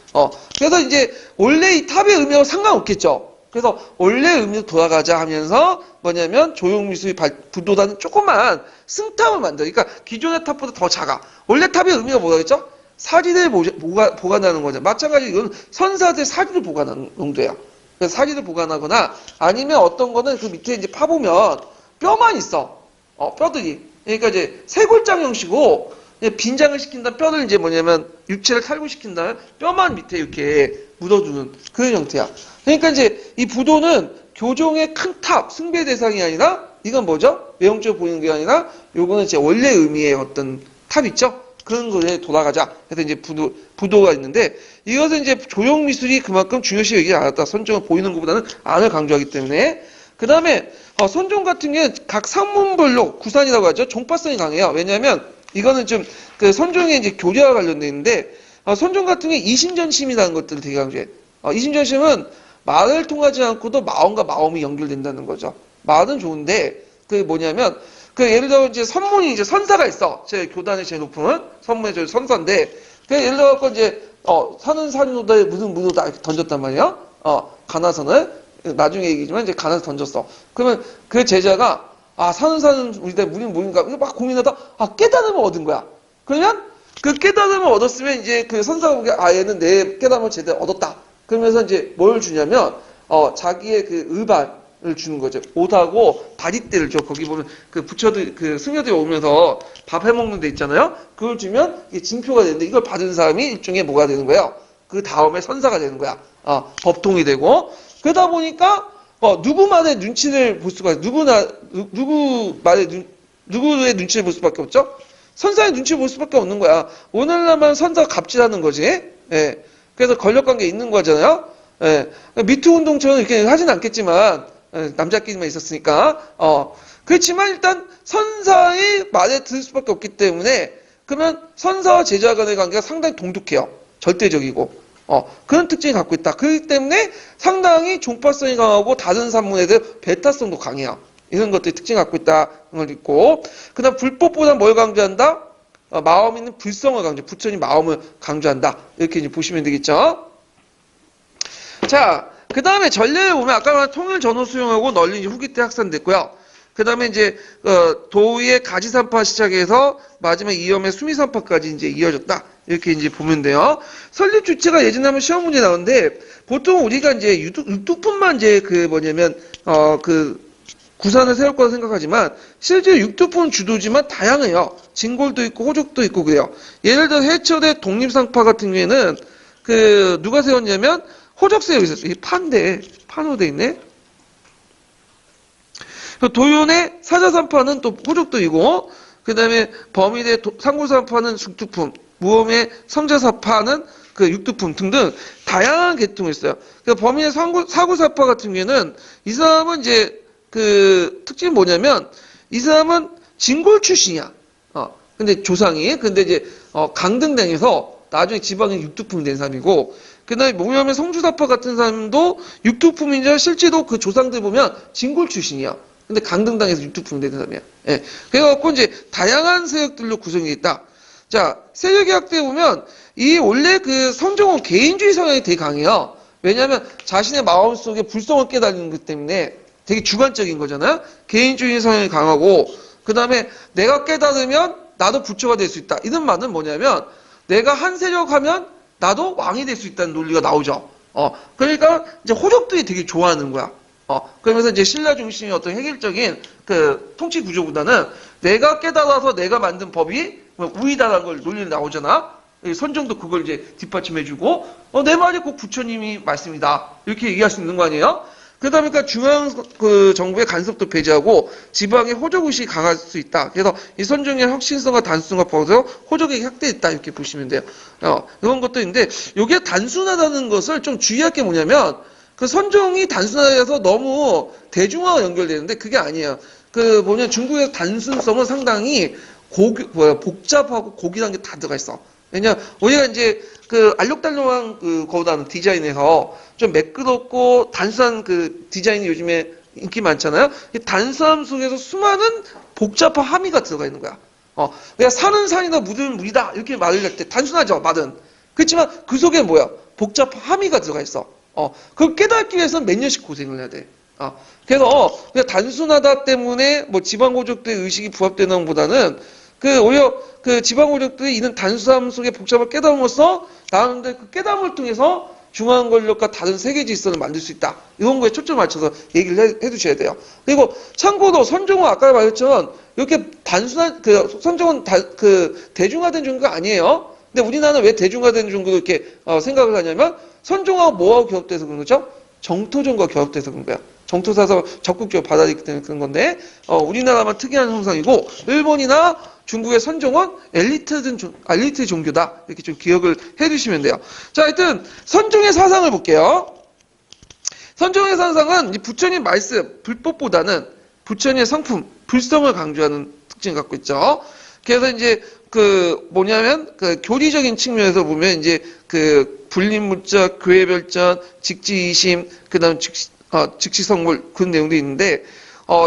[SPEAKER 1] 그래서 이제 원래 이 탑의 의미하고 상관없겠죠. 그래서 원래 의미로 돌아가자 하면서 뭐냐면 조용미술이 부도다는 조그만 승탑을 만들어. 그러니까 기존의 탑보다 더 작아. 원래 탑의 의미가 뭐라겠죠? 사리를 보관하는 거죠. 마찬가지로 이건 선사들 사리를 보관하는 용도야. 그래서 사리를 보관하거나 아니면 어떤 거는 그 밑에 이제 파보면 뼈만 있어. 뼈들이. 그러니까 이제 쇄골장 형식으로 빈장을 시킨다. 뼈를 이제 뭐냐면 육체를 탈구시킨다. 뼈만 밑에 이렇게 묻어두는 그런 형태야. 그러니까 이제 이 부도는 교종의 큰 탑, 숭배 대상이 아니라 이건 뭐죠? 외형적으로 보이는 게 아니라 요거는 이제 원래 의미의 어떤 탑 있죠? 그런 거에 돌아가자. 그래서 이제 부도가 있는데 이것은 이제 조형 미술이 그만큼 중요시 여기지 않았다. 선종을 보이는 것보다는 안을 강조하기 때문에. 그 다음에 선종 같은 경우는 각 산문별로 구산이라고 하죠. 종파성이 강해요. 왜냐하면 이거는 좀 그 선종의 이제 교리와 관련돼 있는데 선종 같은 경우에 이심전심이라는 것들을 되게 강조해. 이심전심은 말을 통하지 않고도 마음과 마음이 연결된다는 거죠. 말은 좋은데 그게 뭐냐면 그 예를 들어 이제 선문이 이제 선사가 있어. 제 교단의 제일 높은 선문의 저 선사인데 그 예를 들어 이제 산은 산이노다에 무슨 무노다 이렇게 던졌단 말이에요. 가나선을 나중에 얘기지만 이제 가나서 던졌어. 그러면 그 제자가 산은 산은 우리다 물은 물인가 이거 막 고민하다 깨달음을 얻은 거야. 그러면 그 깨달음을 얻었으면 이제 그 선사가 보기에 얘는 내 깨달음을 제대로 얻었다. 그러면서 이제 뭘 주냐면 자기의 그 의반을 주는 거죠. 옷하고 다리대를 줘. 거기 보면 그 부처들 그 승려들이 오면서 밥 해먹는 데 있잖아요. 그걸 주면 이게 징표가 되는데 이걸 받은 사람이 일종의 뭐가 되는 거예요. 그 다음에 선사가 되는 거야. 법통이 되고 그러다 보니까 누구만의 눈치를 볼 수가 누구의 눈치를 볼 수밖에 없죠. 선사의 눈치를 볼 수밖에 없는 거야. 오늘날만 선사가 갑질하는 거지. 예. 그래서 권력관계에 있는 거잖아요. 예. 미투운동처럼 이렇게 하진 않겠지만, 남자끼리만 있었으니까. 그렇지만 일단 선사의 말에 들을 수밖에 없기 때문에, 그러면 선사와 제자 간의 관계가 상당히 동독해요. 절대적이고. 그런 특징이 갖고 있다. 그렇기 때문에 상당히 종파성이 강하고 다른 산문에 대해 배타성도 강해요. 이런 것들이 특징을 갖고 있다는 걸 있고, 그 다음 불법보다 뭘 강조한다? 마음 있는 불성을 부처님 마음을 강조한다. 이렇게 이제 보시면 되겠죠. 자, 그 다음에 전례를 보면 아까 말한 통일 전후 수용하고 널리 이제 후기 때 확산됐고요. 그 다음에 이제 도의의 가지산파 시작해서 마지막 이염의 수미산파까지 이제 이어졌다. 이렇게 이제 보면 돼요. 설립 주체가 예전에 하면 시험 문제 나오는데 보통 우리가 이제 육두품만 이제 그 뭐냐면 구산을 세울 거라 생각하지만 실제 육두품 주도지만 다양해요. 진골도 있고 호족도 있고 그래요. 예를 들어 해철의 독립상파 같은 경우에는 누가 세웠냐면 호적세 여기 있었어요. 이 판으로 돼 있네. 도윤의 사자산파는 또 호족도이고 그 다음에 범위대 상고산파는 숙두품, 무엄의 성자사파는 그 육두품 등등 다양한 계통이 있어요. 범위대 사고사파 같은 경우에는 이 사람은 이제 그 특징이 뭐냐면 이 사람은 진골 출신이야. 근데 조상이 근데 이제 강등당해서 나중에 지방에 육두품이 된 사람이고 그다음에 몽염의 성주사파 같은 사람도 육두품이자 실제로 그 조상들 보면 진골 출신이야. 근데 강등당해서 육두품이 된 사람이야. 예. 그래갖고 이제 다양한 세력들로 구성이 있다. 자, 세력의학대에 보면 이 원래 그 선종은 개인주의 성향이 되게 강해요. 왜냐하면 자신의 마음속에 불성을 깨달는 것 때문에 되게 주관적인 거잖아요. 개인주의 성향이 강하고 그 다음에 내가 깨달으면 나도 부처가 될 수 있다. 이런 말은 뭐냐면 내가 한 세력하면 나도 왕이 될 수 있다는 논리가 나오죠. 그러니까 이제 호족들이 되게 좋아하는 거야. 그러면서 이제 신라 중심의 어떤 획일적인 그 통치 구조보다는 내가 깨달아서 내가 만든 법이 우위다라는 걸 논리로 나오잖아. 선종도 그걸 이제 뒷받침해주고, 내 말이 꼭 부처님이 말씀이다. 이렇게 얘기할 수 있는 거 아니에요? 그러다 보니까 중앙 그 정부의 간섭도 배제하고 지방의 호족의식이 강할 수 있다. 그래서 이 선종의 혁신성과 단순성과 벌어서 호족에게 확대했다. 이렇게 보시면 돼요. 이런 것도 있는데, 이게 단순하다는 것을 좀 주의할 게 뭐냐면, 그 선종이 단순화해서 너무 대중화가 연결되는데 그게 아니에요. 그 뭐냐 중국의 단순성은 상당히 복잡하고 고귀한 게 다 들어가 있어. 왜냐 우리가 이제 그 알록달록한 거보다는 디자인에서 좀 매끄럽고 단순한 그 디자인이 요즘에 인기 많잖아요. 이 단순함 속에서 수많은 복잡한 함의가 들어가 있는 거야. 그냥 산은 산이다 물은 물이다 이렇게 말을 할 때 단순하죠 말은. 그렇지만 그 속에 뭐야 복잡한 함의가 들어가 있어. 그걸 깨닫기 위해서는 몇 년씩 고생을 해야 돼. 그래서 그냥 단순하다 때문에 뭐 지방고족들의 의식이 부합되는 것보다는 그 오히려 그 지방고족들이 있는 단순함 속에 복잡을 깨달음으로써 나오는데 그 깨달음을 통해서 중앙 권력과 다른 세계 질서를 만들 수 있다. 이런 거에 초점을 맞춰서 얘기를 해두셔야 돼요. 그리고 참고로 선종은 아까 말했지만 이렇게 단순한 그 선종은 그 대중화된 종교가 아니에요. 근데 우리나라는 왜 대중화된 종교로 이렇게 생각을 하냐면 선종하고 뭐하고 결합돼서 그런 거죠? 정토종과 결합돼서 그런 거야. 정토사서 적극적으로 받아들이기 때문에 그런 건데 우리나라만 특이한 현상이고 일본이나 중국의 선종은 엘리트 종교다. 이렇게 좀 기억을 해주시면 돼요. 자, 하여튼 선종의 사상을 볼게요. 선종의 사상은 부처님 말씀, 불법보다는 부처님의 성품, 불성을 강조하는 특징을 갖고 있죠. 그래서 이제 그 뭐냐면 그 교리적인 측면에서 보면 이제 그 불림문자, 교회별전, 직지이심, 그다음 즉시성물 그런 내용도 있는데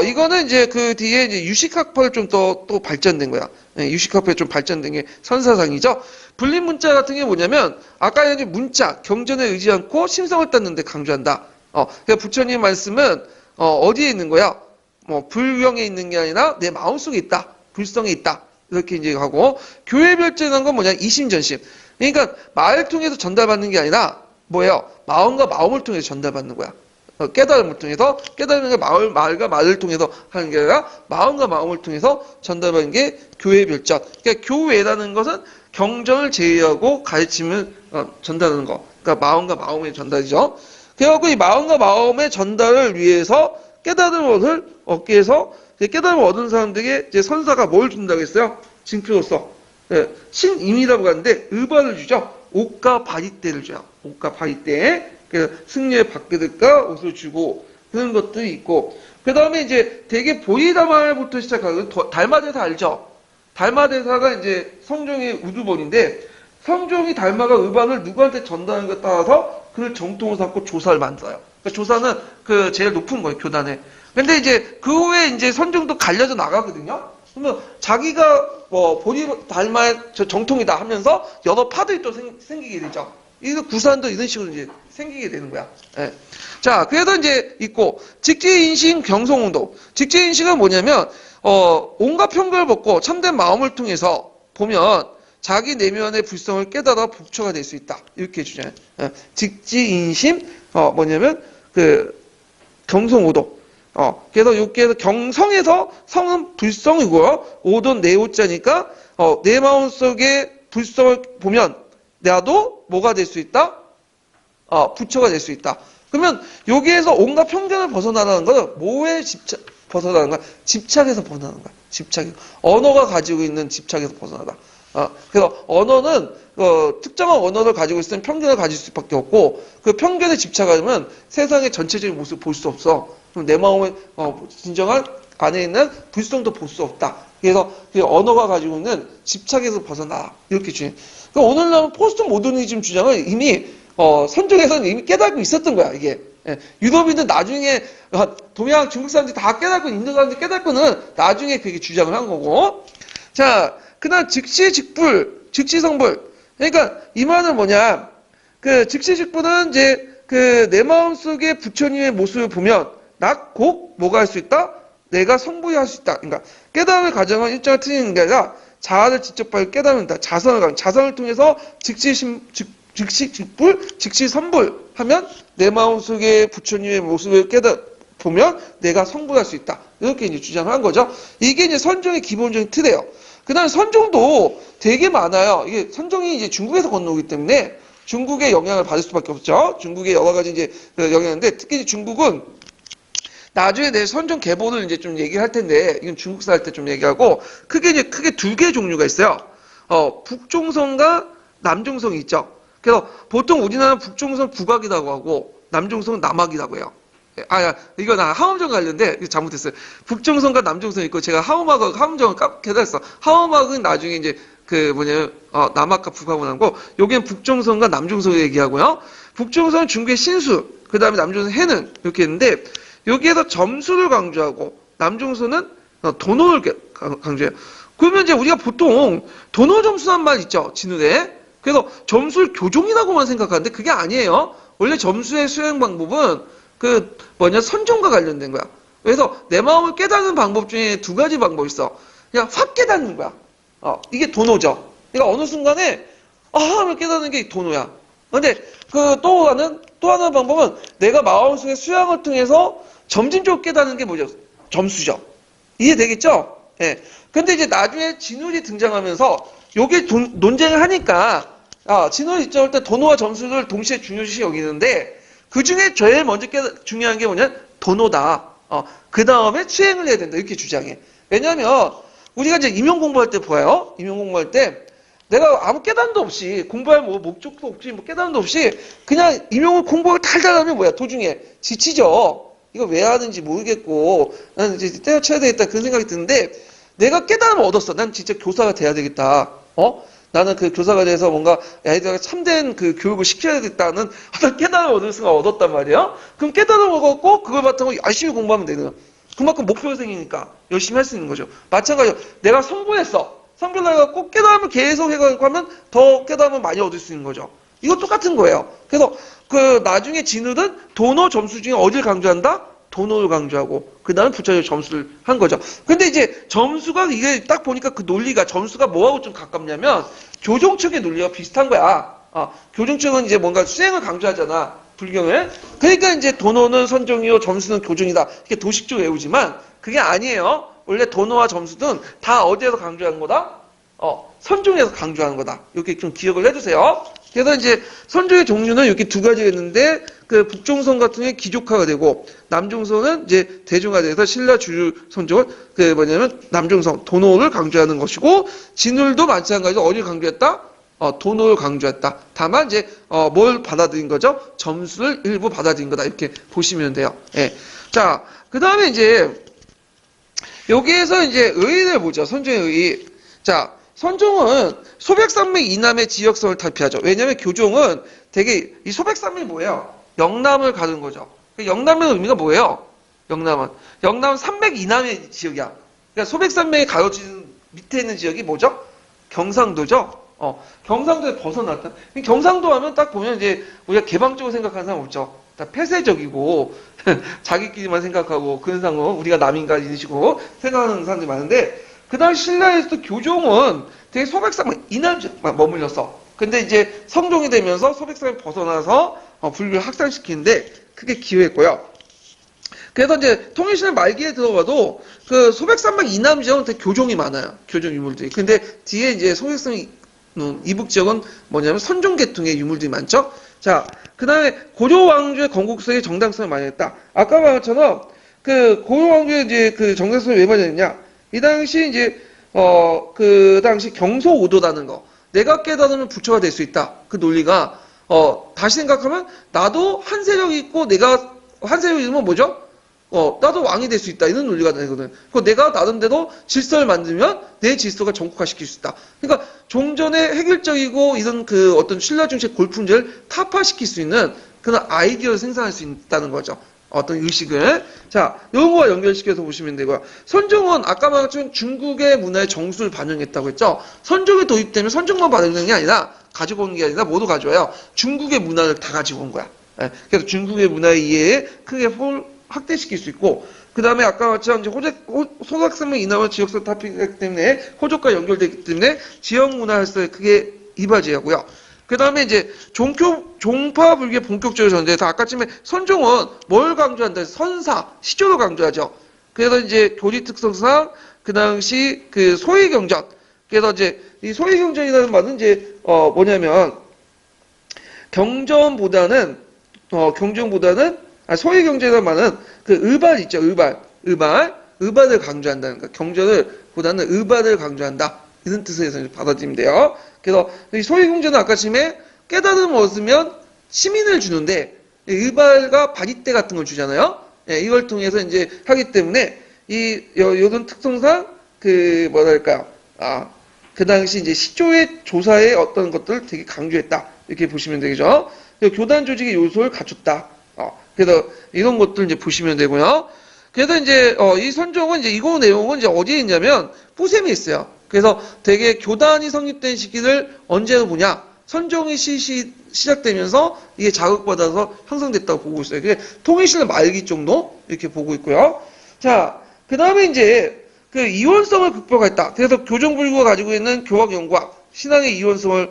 [SPEAKER 1] 이거는 이제 그 뒤에 이제 유식학파를 좀 또 발전된 거야. 유식학파에 좀 발전된 게 선사상이죠. 불림문자 같은 게 뭐냐면 아까 이제 문자, 경전에 의지 않고 심성을 닦는 데 강조한다. 그러니까 부처님 말씀은 어디에 있는 거야? 뭐 불경에 있는 게 아니라 내 마음속에 있다. 불성에 있다. 이렇게 이제 하고 교회별제라는 건 뭐냐? 이심전심. 그러니까 말을 통해서 전달받는 게 아니라 뭐예요? 마음과 마음을 통해서 전달받는 거야. 깨달음을 통해서 깨달음과 말과 말을 통해서 하는 게 아니라 마음과 마음을 통해서 전달받는 게 교회 별전. 그러니까 교회라는 것은 경전을 제외하고 가르침을 전달하는 거. 그러니까 마음과 마음의 전달이죠. 그래갖고 이 마음과 마음의 전달을 위해서 깨달음을 얻기 위해서 깨달음을 얻은 사람들에게 이제 선사가 뭘 준다고 했어요? 징표로서 신임이라고 하는데 의발을 주죠. 옷과 바리떼를 줘요. 옷과 바리떼. 승려의 밥그릇과 옷을 주고 그런 것들이 있고 그 다음에 이제 되게 보리다말부터 시작하고 달마대사 알죠? 달마대사가 이제 성종의 우두본인데 성종이 달마가 의반을 누구한테 전달하는 것에 따라서 그를 정통으로 삼고 조사를 만들어요. 그러니까 조사는 그 제일 높은 거예요 교단에. 근데 이제 그 후에 이제 선종도 갈려져 나가거든요. 그러면 자기가 뭐 보리 달마의 정통이다 하면서 여러 파들이 또 생기게 되죠. 이거 구사한도 이런 식으로 이제 생기게 되는 거야. 예. 자, 그래서 이제 있고 직지인식 경성운동. 직지인식은 뭐냐면 온갖 편견을 벗고 참된 마음을 통해서 보면 자기 내면의 불성을 깨달아 복처가 될 수 있다. 이렇게 주잖아요. 예. 직지인심 뭐냐면 그 경성오도. 그래서 여기에서 경성에서 성은 불성이고요. 오도는 내 오자니까 내 마음속에 불성을 보면 나도 뭐가 될 수 있다? 부처가 될 수 있다. 그러면 여기에서 온갖 편견을 벗어나는 것은 뭐에 벗어나는 거야? 집착에서 벗어나는 거야. 집착이. 언어가 가지고 있는 집착에서 벗어나다. 그래서 언어는 특정한 언어를 가지고 있으면 편견을 가질 수밖에 없고 그 편견에 집착하면 세상의 전체적인 모습을 볼 수 없어. 그럼 내 마음의 진정한 안에 있는 불성도 볼 수 없다. 그래서 그 언어가 가지고 있는 집착에서 벗어나. 이렇게 주인. 그러니까 오늘날 포스트 모더니즘 주장을 이미 선종에서는 이미 깨닫고 있었던 거야 이게. 유럽인은 나중에 동양 중국 사람들이 다 깨닫고 인도 사람들이 깨닫고는 나중에 그게 주장을 한 거고. 자, 그다음 즉시 직불, 즉시 성불. 그러니까 이 말은 뭐냐? 그 즉시 직불은 이제 그 내 마음 속에 부처님의 모습을 보면 나 곧 뭐가 할 수 있다? 내가 성불할 수 있다. 그러니까 깨달음의 과정은 일정한 틀리는 게 아니라 자아를 직접 발견 깨달는다. 자성을 통해서 즉시 직불, 즉시 선불 하면 내 마음속에 부처님의 모습을 보면 내가 성불할 수 있다. 이렇게 이제 주장을 한 거죠. 이게 이제 선종의 기본적인 틀이에요. 그 다음에 선종도 되게 많아요. 이게 선종이 이제 중국에서 건너오기 때문에 중국의 영향을 받을 수밖에 없죠. 중국의 여러 가지 이제 영향인데 특히 중국은 나중에 내 선종 계보를 이제 좀 얘기할 텐데 이건 중국사 할 때 좀 얘기하고 크게 두 개의 종류가 있어요. 북종성과 남종성이 있죠. 그래서 보통 우리나라는 북종성 북악이라고 하고 남종성은 남학이라고 해요. 이거 나 하음정 관련데 이거 잘못했어요. 북종성과 남종성 있고 제가 하음학하고 하음정을 깨달았어. 하음학은 나중에 이제 남학과 북학을 하고 여기는 북종성과 남종성을 얘기하고요. 북종성은 중국의 신수, 그 다음에 남종성 해는 이렇게 있는데 여기에서 점수를 강조하고 남종성은 도노를 강조해요. 그러면 이제 우리가 보통 도노 점수란 말 있죠, 진우대. 그래서 점수를 교종이라고만 생각하는데 그게 아니에요. 원래 점수의 수행 방법은 선종과 관련된 거야. 그래서 내 마음을 깨닫는 방법 중에 두 가지 방법이 있어. 그냥 확 깨닫는 거야. 이게 도노죠. 그러니까 어느 순간에 하면 깨닫는 게 도노야. 근데 또 하나 방법은 내가 마음속에 수양을 통해서 점진적으로 깨닫는 게 뭐죠? 점수죠. 이해되겠죠? 예. 근데 이제 나중에 진울이 등장하면서 요게 논쟁을 하니까 진울이 입장할 때 도노와 점수를 동시에 중요시 여기는데 그 중에 제일 먼저 중요한 게 뭐냐? 도노다. 그 다음에 수행을 해야 된다. 이렇게 주장해. 왜냐면 우리가 이제 임용 공부할 때 보아요. 임용 공부할 때 내가 아무 깨달음도 없이 공부할 목적도 없이 깨달음도 없이 그냥 임용을 공부를 달달 하면 뭐야? 도중에 지치죠. 이거 왜 하는지 모르겠고 나는 이제 때려쳐야 되겠다 그런 생각이 드는데 내가 깨달음을 얻었어. 난 진짜 교사가 돼야 되겠다. 나는 그 교사가 돼서 뭔가 아이들에게 참된 그 교육을 시켜야겠다는 어떤 깨달음을 얻을 수가 얻었단 말이에요. 그럼 깨달음을 얻었고 그걸 바탕으로 열심히 공부하면 되는 거야. 그만큼 목표가 생기니까 열심히 할 수 있는 거죠. 마찬가지로 내가 성불했어. 성불을 해갖고 깨달음을 계속 해가지고 하면 더 깨달음을 많이 얻을 수 있는 거죠. 이거 똑같은 거예요. 그래서 나중에 진우는 도노 점수 중에 어디를 강조한다? 도노를 강조하고 그 다음에 부차적으로 점수를 한 거죠. 근데 이제 점수가 이게 딱 보니까 그 논리가 점수가 뭐하고 좀 가깝냐면 교종측의 논리가 비슷한 거야. 교종측은 이제 뭔가 수행을 강조하잖아. 불경을. 그러니까 이제 도노는 선종이요 점수는 교종이다. 이렇게 도식적으로 외우지만 그게 아니에요. 원래 도노와 점수는 다 어디에서 강조하는 거다? 선종에서 강조하는 거다. 이렇게 좀 기억을 해주세요. 그래서 이제 선종의 종류는 이렇게 두 가지가 있는데 북종선 같은 경우에 기족화가 되고 남종선은 이제 대중화 돼서 신라 주류 선종은 남종선 도노를 강조하는 것이고 진울도 마찬가지로 어디를 강조했다? 도노를 강조했다. 다만 이제 뭘 받아들인 거죠? 점수를 일부 받아들인 거다. 이렇게 보시면 돼요. 예. 자, 그다음에 이제 여기에서 이제 의의를 보죠. 선종의 의의. 자, 선종은 소백산맥 이남의 지역성을 탈피하죠. 왜냐하면 교종은 되게 이 소백산맥이 뭐예요? 영남을 가는 거죠. 영남의 의미가 뭐예요? 영남은 산맥 이남의 지역이야. 그러니까 소백산맥이 가로지는 밑에 있는 지역이 뭐죠? 경상도죠. 경상도에 벗어났다. 경상도 하면 딱 보면 이제 우리가 개방적으로 생각하는 사람 없죠. 다 폐쇄적이고 자기끼리만 생각하고 그런 상황 우리가 남인가 이런 식으로 생각하는 사람들이 많은데 그 당시 신라에서도 교종은 되게 소백산맥 이남만 머물렀어. 근데 이제 성종이 되면서 소백산을 벗어나서 불교를 확산시키는데 그게 기여했고요. 그래서 이제 통일신라 말기에 들어가도 그 소백산맥 이남 지역은 되게 교종이 많아요. 교종 유물들이. 근데 뒤에 이제 소백산 이북 지역은 뭐냐면 선종 계통의 유물들이 많죠. 자, 그 다음에 고려 왕조의 건국성의 정당성을 마련했다. 아까 말한 것처럼 그 고려 왕조의 이제 그 정당성을 왜 마련했냐? 이 당시 이제 그 당시 경소오도라는 거. 내가 깨달으면 부처가 될 수 있다. 그 논리가 다시 생각하면 나도 한 세력이 있고 내가 한 세력이 있으면 뭐죠? 나도 왕이 될 수 있다. 이런 논리가 되거든. 내가 나름대로 질서를 만들면 내 질서가 전국화시킬 수 있다. 그러니까 종전의 획일적이고 이런 그 어떤 신라 중시의 골프 문제를 타파시킬 수 있는 그런 아이디어를 생산할 수 있다는 거죠. 어떤 의식을. 자, 이런 거와 연결시켜서 보시면 되고요. 선종은 아까 말한 것처럼 중국의 문화의 정수를 반영했다고 했죠. 선종이 도입되면 선종만 반영되는 게 아니라 가지고 오는 게 아니라 모두 가져와요. 중국의 문화를 다 가지고 온 거야. 예, 그래서 중국의 문화의 이해에 크게 확대시킬 수 있고 그 다음에 아까 말처럼 이제 소각산맥 이남은 지역성 타픽이기 때문에 호족과 연결되기 때문에 지역 문화 활성에 크게 이바지하고요. 그 다음에 이제 종파 불교의 본격적으로 전제해서 아까쯤에 선종은 뭘 강조한다? 선사, 시조를 강조하죠. 그래서 이제 교리 특성상 그 당시 그 소위경전. 그래서 이제 이 소위경전이라는 말은 이제 뭐냐면 경전보다는 소위경전이라는 말은 그 의발 있죠. 의발을 강조한다는 거. 경전을 보다는 의발을 강조한다. 이런 뜻에서 받아들이면 돼요. 그래서 이 소위경전은 아까 전에 깨달음을 얻으면 시민을 주는데 일발과 바리떼 같은 걸 주잖아요. 예, 이걸 통해서 이제 하기 때문에 요런 특성상 뭐랄까요. 그 당시 이제 시조의 조사의 어떤 것들을 되게 강조했다. 이렇게 보시면 되죠. 교단 조직의 요소를 갖췄다. 그래서 이런 것들 이제 보시면 되고요. 그래서 이제 이 선종은 이제 이거 내용은 이제 어디에 있냐면 뿌셈에 있어요. 그래서 되게 교단이 성립된 시기를 언제로 보냐? 선종의 시작되면서 이게 자극받아서 형성됐다고 보고 있어요. 그게 통일신라 말기 정도 이렇게 보고 있고요. 자, 그 다음에 이제 그 이원성을 극복했다. 그래서 교정불교가 가지고 있는 교학연구와 신앙의 이원성을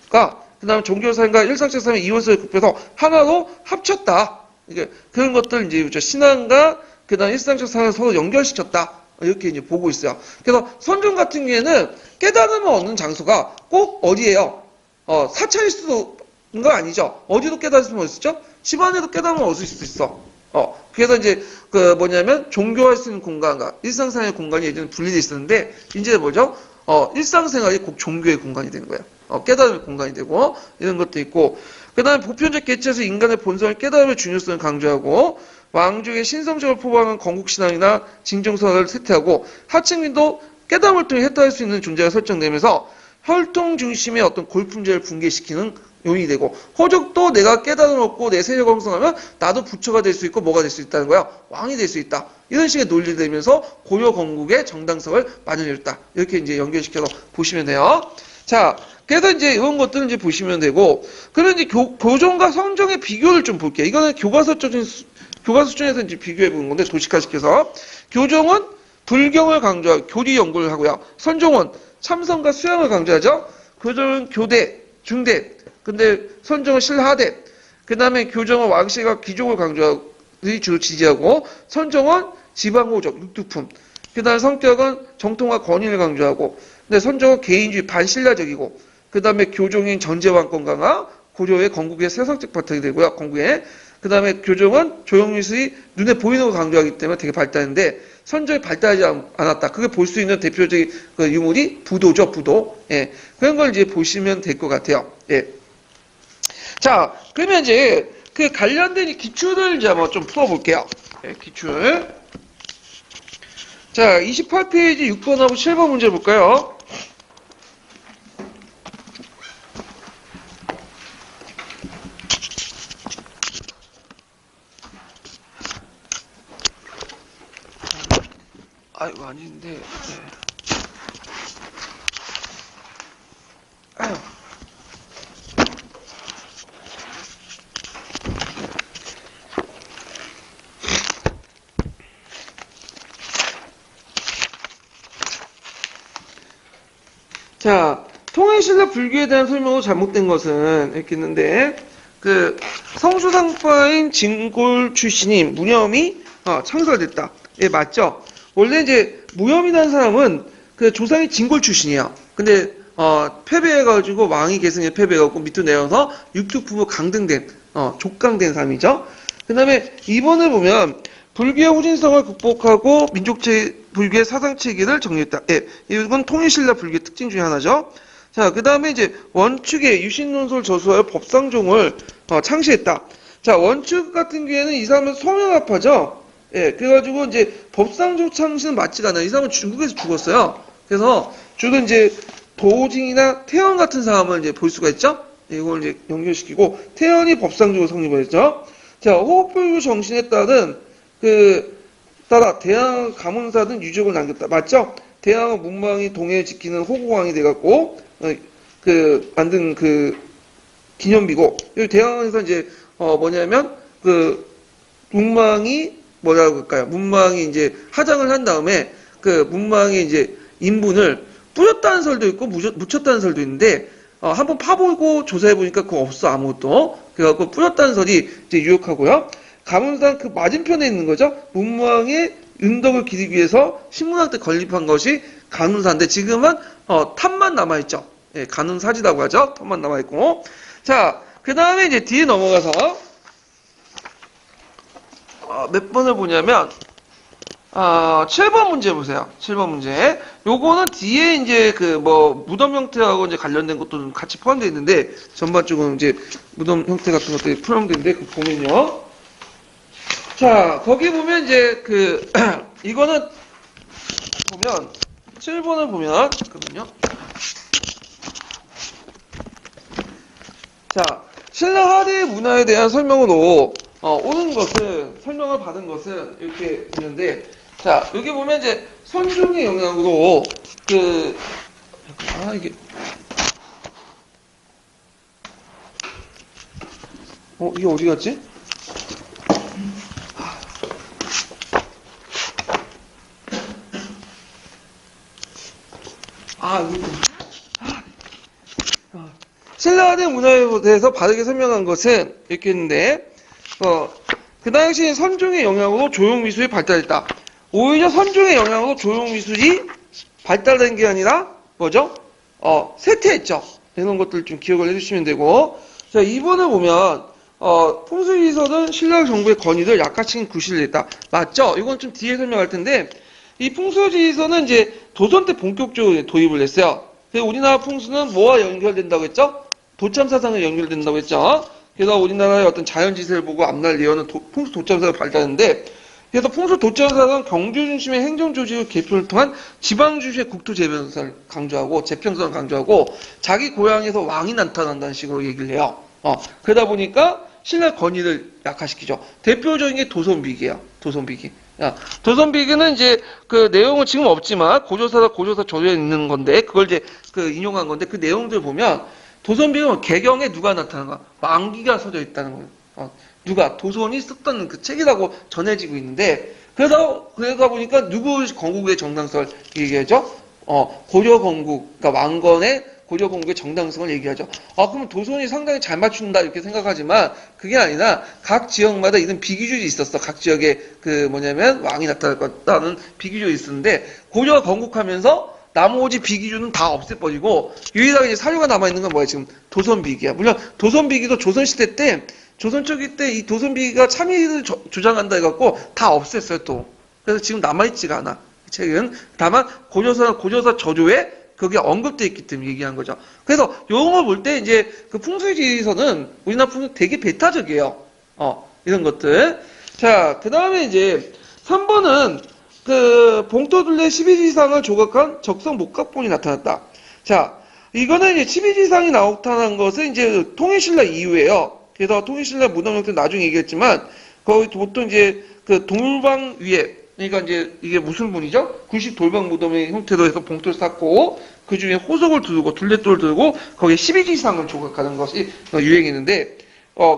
[SPEAKER 1] 그 다음에 종교사상과 일상책상의 이원성을 극복해서 하나로 합쳤다. 이게 그런 것들 이제 신앙과 그 다음 일상책상을 서로 연결시켰다. 이렇게 이제 보고 있어요. 그래서 선종 같은 경우에는 깨달음을 얻는 장소가 꼭 어디예요? 사찰일 수도 있는 거 아니죠. 어디도 깨달음을 얻을 수 있죠? 집안에도 깨달음을 얻을 수 있어. 그래서 이제 뭐냐면 종교할 수 있는 공간과 일상생활의 공간이 예전에 분리되어 있었는데 이제 뭐죠? 일상생활이 꼭 종교의 공간이 되는 거예요. 깨달음의 공간이 되고 이런 것도 있고 그 다음에 보편적 개체에서 인간의 본성을 깨달음의 중요성을 강조하고 왕족의 신성적을 포괄하는 건국신앙이나 징정선을 쇠퇴하고 하층민도 깨달음을 통해 해탈할 수 있는 존재가 설정되면서 혈통 중심의 어떤 골품제를 붕괴시키는 요인이 되고 호족도 내가 깨달음을 얻고 내 세력을 형성하면 나도 부처가 될 수 있고 뭐가 될 수 있다는 거야. 왕이 될 수 있다. 이런 식의 논리를 내면서 고려 건국의 정당성을 마련해줬다. 이렇게 이제 연결시켜서 보시면 돼요. 자, 그래서 이제 이런 것들을 이제 보시면 되고 그런 이제 교종과 선종의 비교를 좀 볼게요. 이거는 교과서 중에서 이제 비교해 보는 건데 도식화시켜서 교종은 불경을 강조하고 교리 연구를 하고요. 선종은 참선과 수양을 강조하죠. 교종은 교대, 중대, 근데 선종은 신하대, 그 다음에 교종은 왕실과 귀족을 강조하고 주로 지지하고 선종은 지방호적, 육두품, 그 다음에 성격은 정통과 권위를 강조하고 근데 선종은 개인주의 반신라적이고 그 다음에 교종인 전제왕권 강화, 고려의 건국의 세상적 바탕이 되고요. 건국에 그 다음에 교종은 조형미술이 눈에 보이는 걸 강조하기 때문에 되게 발달했는데 선종이 발달하지 않았다. 그게 볼 수 있는 대표적인 그 유물이 부도죠, 부도. 예. 그런 걸 이제 보시면 될 것 같아요. 예. 자, 그러면 이제 그 관련된 이 기출을 이제 한번 좀 풀어볼게요. 예, 기출. 자, 28페이지 6번하고 7번 문제 볼까요? 이거 아닌데. 네. 아유. 자, 통일신라 불교에 대한 설명으로 잘못된 것은 이렇게 있는데 그 성수상파인 진골 출신인 무념이 창설됐다. 예, 맞죠? 원래 이제 무염이라는 사람은 그 조상이 진골 출신이야. 근데 패배해가지고 왕이 계승해 패배해갖고 밑으로 내려서 육두품으로 강등된 족강된 사람이죠. 그 다음에 2번을 보면 불교의 후진성을 극복하고 불교의 사상체계를 정리했다. 예, 이건 통일신라 불교의 특징 중에 하나죠. 자, 그 다음에 이제 원축의 유신론설 저수하여 법상종을 창시했다. 자, 원축 같은 경우에는 이 사람은 소명합하죠. 예, 그래가지고 이제 법상조 창시는 맞지가 않아요. 이 사람은 중국에서 죽었어요. 그래서 주로 이제 도징이나 태연 같은 사람을 이제 볼 수가 있죠. 이걸 이제 연결시키고 태연이 법상조를 성립을 했죠. 자, 호흡불교 정신에 따른 따라 대항 가문사 등 유적을 남겼다. 맞죠? 대항은 문망이 동해를 지키는 호국왕이 돼갖고 만든 기념비고 이 대항에서 이제 뭐냐면 문망이 뭐라고 할까요? 문망이 이제 하장을 한 다음에 문망이 이제 인분을 뿌렸다는 설도 있고 묻혔다는 설도 있는데 한번 파보고 조사해 보니까 그거 없어 아무것도. 그래갖고 뿌렸다는 설이 이제 유력하고요. 가문상 그 맞은편에 있는 거죠. 문망의 은덕을 기리기 위해서 신문학 때 건립한 것이 간운사인데 지금은 탑만 남아있죠. 예, 간운사지라고 하죠. 탑만 남아있고. 자, 그 다음에 이제 뒤에 넘어가서 몇 번을 보냐면 7번 문제 보세요. 7번 문제. 요거는 뒤에 이제 그 뭐 무덤 형태하고 이제 관련된 것도 좀 같이 포함되어 있는데 전반적으로 이제 무덤 형태 같은 것들이 포함되어 있는데 그 보면요. 자, 거기 보면 이제 그 이거는 보면 7번을 보면 잠깐만요. 자, 신라 하대 문화에 대한 설명으로 오는 것은 설명을 받은 것은 이렇게 있는데 자, 여기 보면 이제 선종의 영향으로 그 이게 이게 어디 갔지? 여기 신라하대 문화에 대해서 바르게 설명한 것은 이렇게 했는데 그 당시 선종의 영향으로 조형미술이 발달했다. 오히려 선종의 영향으로 조형미술이 발달된 게 아니라 뭐죠? 쇠퇴했죠. 이런 것들 좀 기억을 해주시면 되고 자 2번을 보면 풍수지선은 신라 정부의 권위를 약화시킨 구실을 했다. 맞죠? 이건 좀 뒤에 설명할 텐데 이 풍수지선은 이제 도선 때 본격적으로 도입을 했어요. 그래서 우리나라 풍수는 뭐와 연결된다고 했죠? 도참사상에 연결된다고 했죠. 그래서 우리나라의 어떤 자연지세를 보고 앞날 예언은 풍수 도참사가 발달했는데 그래서 풍수 도참사는 경주 중심의 행정조직의 개편을 통한 지방주시의 국토재편성을 강조하고 재평성을 강조하고 자기 고향에서 왕이 나타난다는 식으로 얘기를 해요. 그러다 보니까 신라 권위를 약화시키죠. 대표적인 게 도선비기예요. 도선비기. 도선비기는 이제 그 내용은 지금 없지만 고조사 조례에 있는 건데 그걸 이제 그 인용한 건데 그 내용들 보면 도선비기는 개경에 누가 나타나는가? 왕기가 서져 있다는 거예요. 누가 도선이 썼던 그 책이라고 전해지고 있는데 그러다 보니까 누구 건국의 정당성을 얘기하죠? 고려 건국, 그러니까 왕건의 고려 건국의 정당성을 얘기하죠. 그럼 도선이 상당히 잘 맞춘다 이렇게 생각하지만 그게 아니라 각 지역마다 이런 비기줄이 있었어. 각 지역에 그 뭐냐면 왕이 나타날 거다는 비기줄이 있었는데 고려가 건국하면서 나머지 비기준은 다 없애버리고 유일하게 이제 사료가 남아있는 건 뭐야? 지금 도선비기야. 물론 도선비기도 조선시대 때 조선 초기 때 이 도선비기가 참의를 주장한다 해갖고 다 없앴어요 또. 그래서 지금 남아있지가 않아. 이 책은 다만 고조사 저조에 거기에 언급되어 있기 때문에 얘기한 거죠. 그래서 이런 걸 볼 때 이제 그 풍수지선은 우리나라 풍수 되게 배타적이에요. 이런 것들. 자, 그 다음에 이제 3번은 그 봉토둘레 12지상을 조각한 적성 목각본이 나타났다. 자, 이거는 이제 12지상이 나타난 것은 이제 통일신라 이후에요. 그래서 통일신라 무덤 형태 나중에 얘기했지만 거의 보통 이제 그 동방 위에 그러니까 이제 이게 무슨 분이죠? 구식 돌방 무덤의 형태로 해서 봉토를 쌓고 그 중에 호석을 두르고 둘레돌을 두르고 거기에 12지상을 조각하는 것이 유행했는데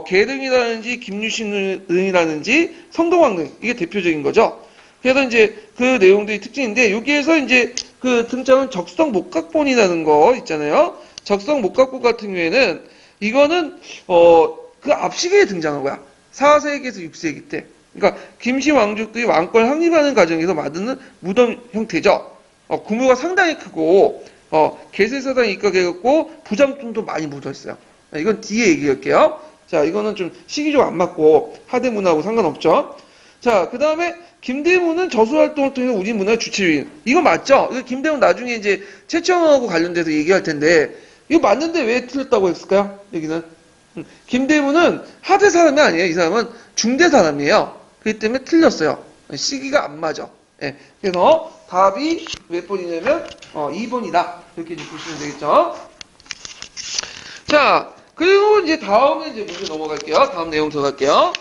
[SPEAKER 1] 계릉이라든지 김유신릉이라든지 성동왕릉 이게 대표적인 거죠. 그래서 이제 그 내용들이 특징인데 여기에서 이제 그 등장한 적성 목각본이라는 거 있잖아요. 적성 목각본 같은 경우에는 이거는 그 앞시기에 등장한 거야. 4세기에서 6세기 때. 그러니까 김씨 왕족들이 왕권을 확립하는 과정에서 만드는 무덤 형태죠. 규모가 상당히 크고 개세사당에 입각해갖고 부장품도 많이 묻어있어요. 이건 뒤에 얘기할게요. 자, 이거는 좀 시기적으로 안 맞고 하대문화하고 상관없죠. 자, 그 다음에 김대문은 저수활동을 통해서 우리 문화의 주체주의. 이거 맞죠? 이거 김대문 나중에 이제 최첨하고 관련돼서 얘기할 텐데 이거 맞는데 왜 틀렸다고 했을까요? 여기는 김대문은 하대 사람이 아니에요. 이 사람은 중대 사람이에요. 그렇기 때문에 틀렸어요. 시기가 안 맞아. 예. 그래서 답이 몇 번이냐면 2번이다. 이렇게 이제 보시면 되겠죠. 자, 그리고 이제 다음에 이제 문제 넘어갈게요. 다음 내용 들어갈게요.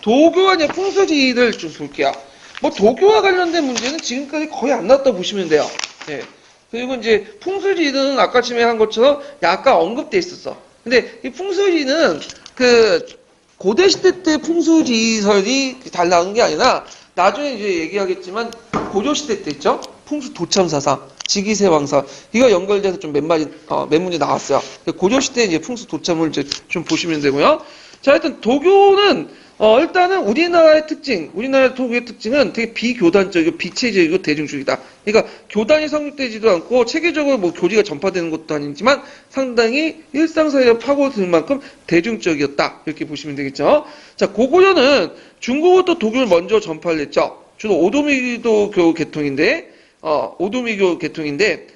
[SPEAKER 1] 도교와 이제 풍수지를 좀 볼게요. 뭐 도교와 관련된 문제는 지금까지 거의 안 나왔다고 보시면 돼요. 예. 그리고 이제 풍수지는 아까 전에 한 것처럼 약간 언급돼 있었어. 근데 이 풍수지는 그 고대 시대 때 풍수지설이 잘 나온 게 아니라 나중에 이제 얘기하겠지만 고조 시대 때 있죠. 풍수 도참사상, 지기세 왕사 이거 연결돼서 좀 몇 문제 나왔어요. 고조 시대 이제 풍수 도참을 이제 좀 보시면 되고요. 자, 하여튼 도교는 일단은 우리나라의 특징, 우리나라 도교의 특징은 되게 비교단적이고 비체제이고 대중주의다. 그러니까 교단이 성립되지도 않고 체계적으로 뭐 교리가 전파되는 것도 아니지만 상당히 일상사회에 파고들 만큼 대중적이었다. 이렇게 보시면 되겠죠. 자, 고구려는 중국으로부터 도교를 먼저 전파를 했죠. 주로 오도미도 교 계통인데, 오도미교 계통인데,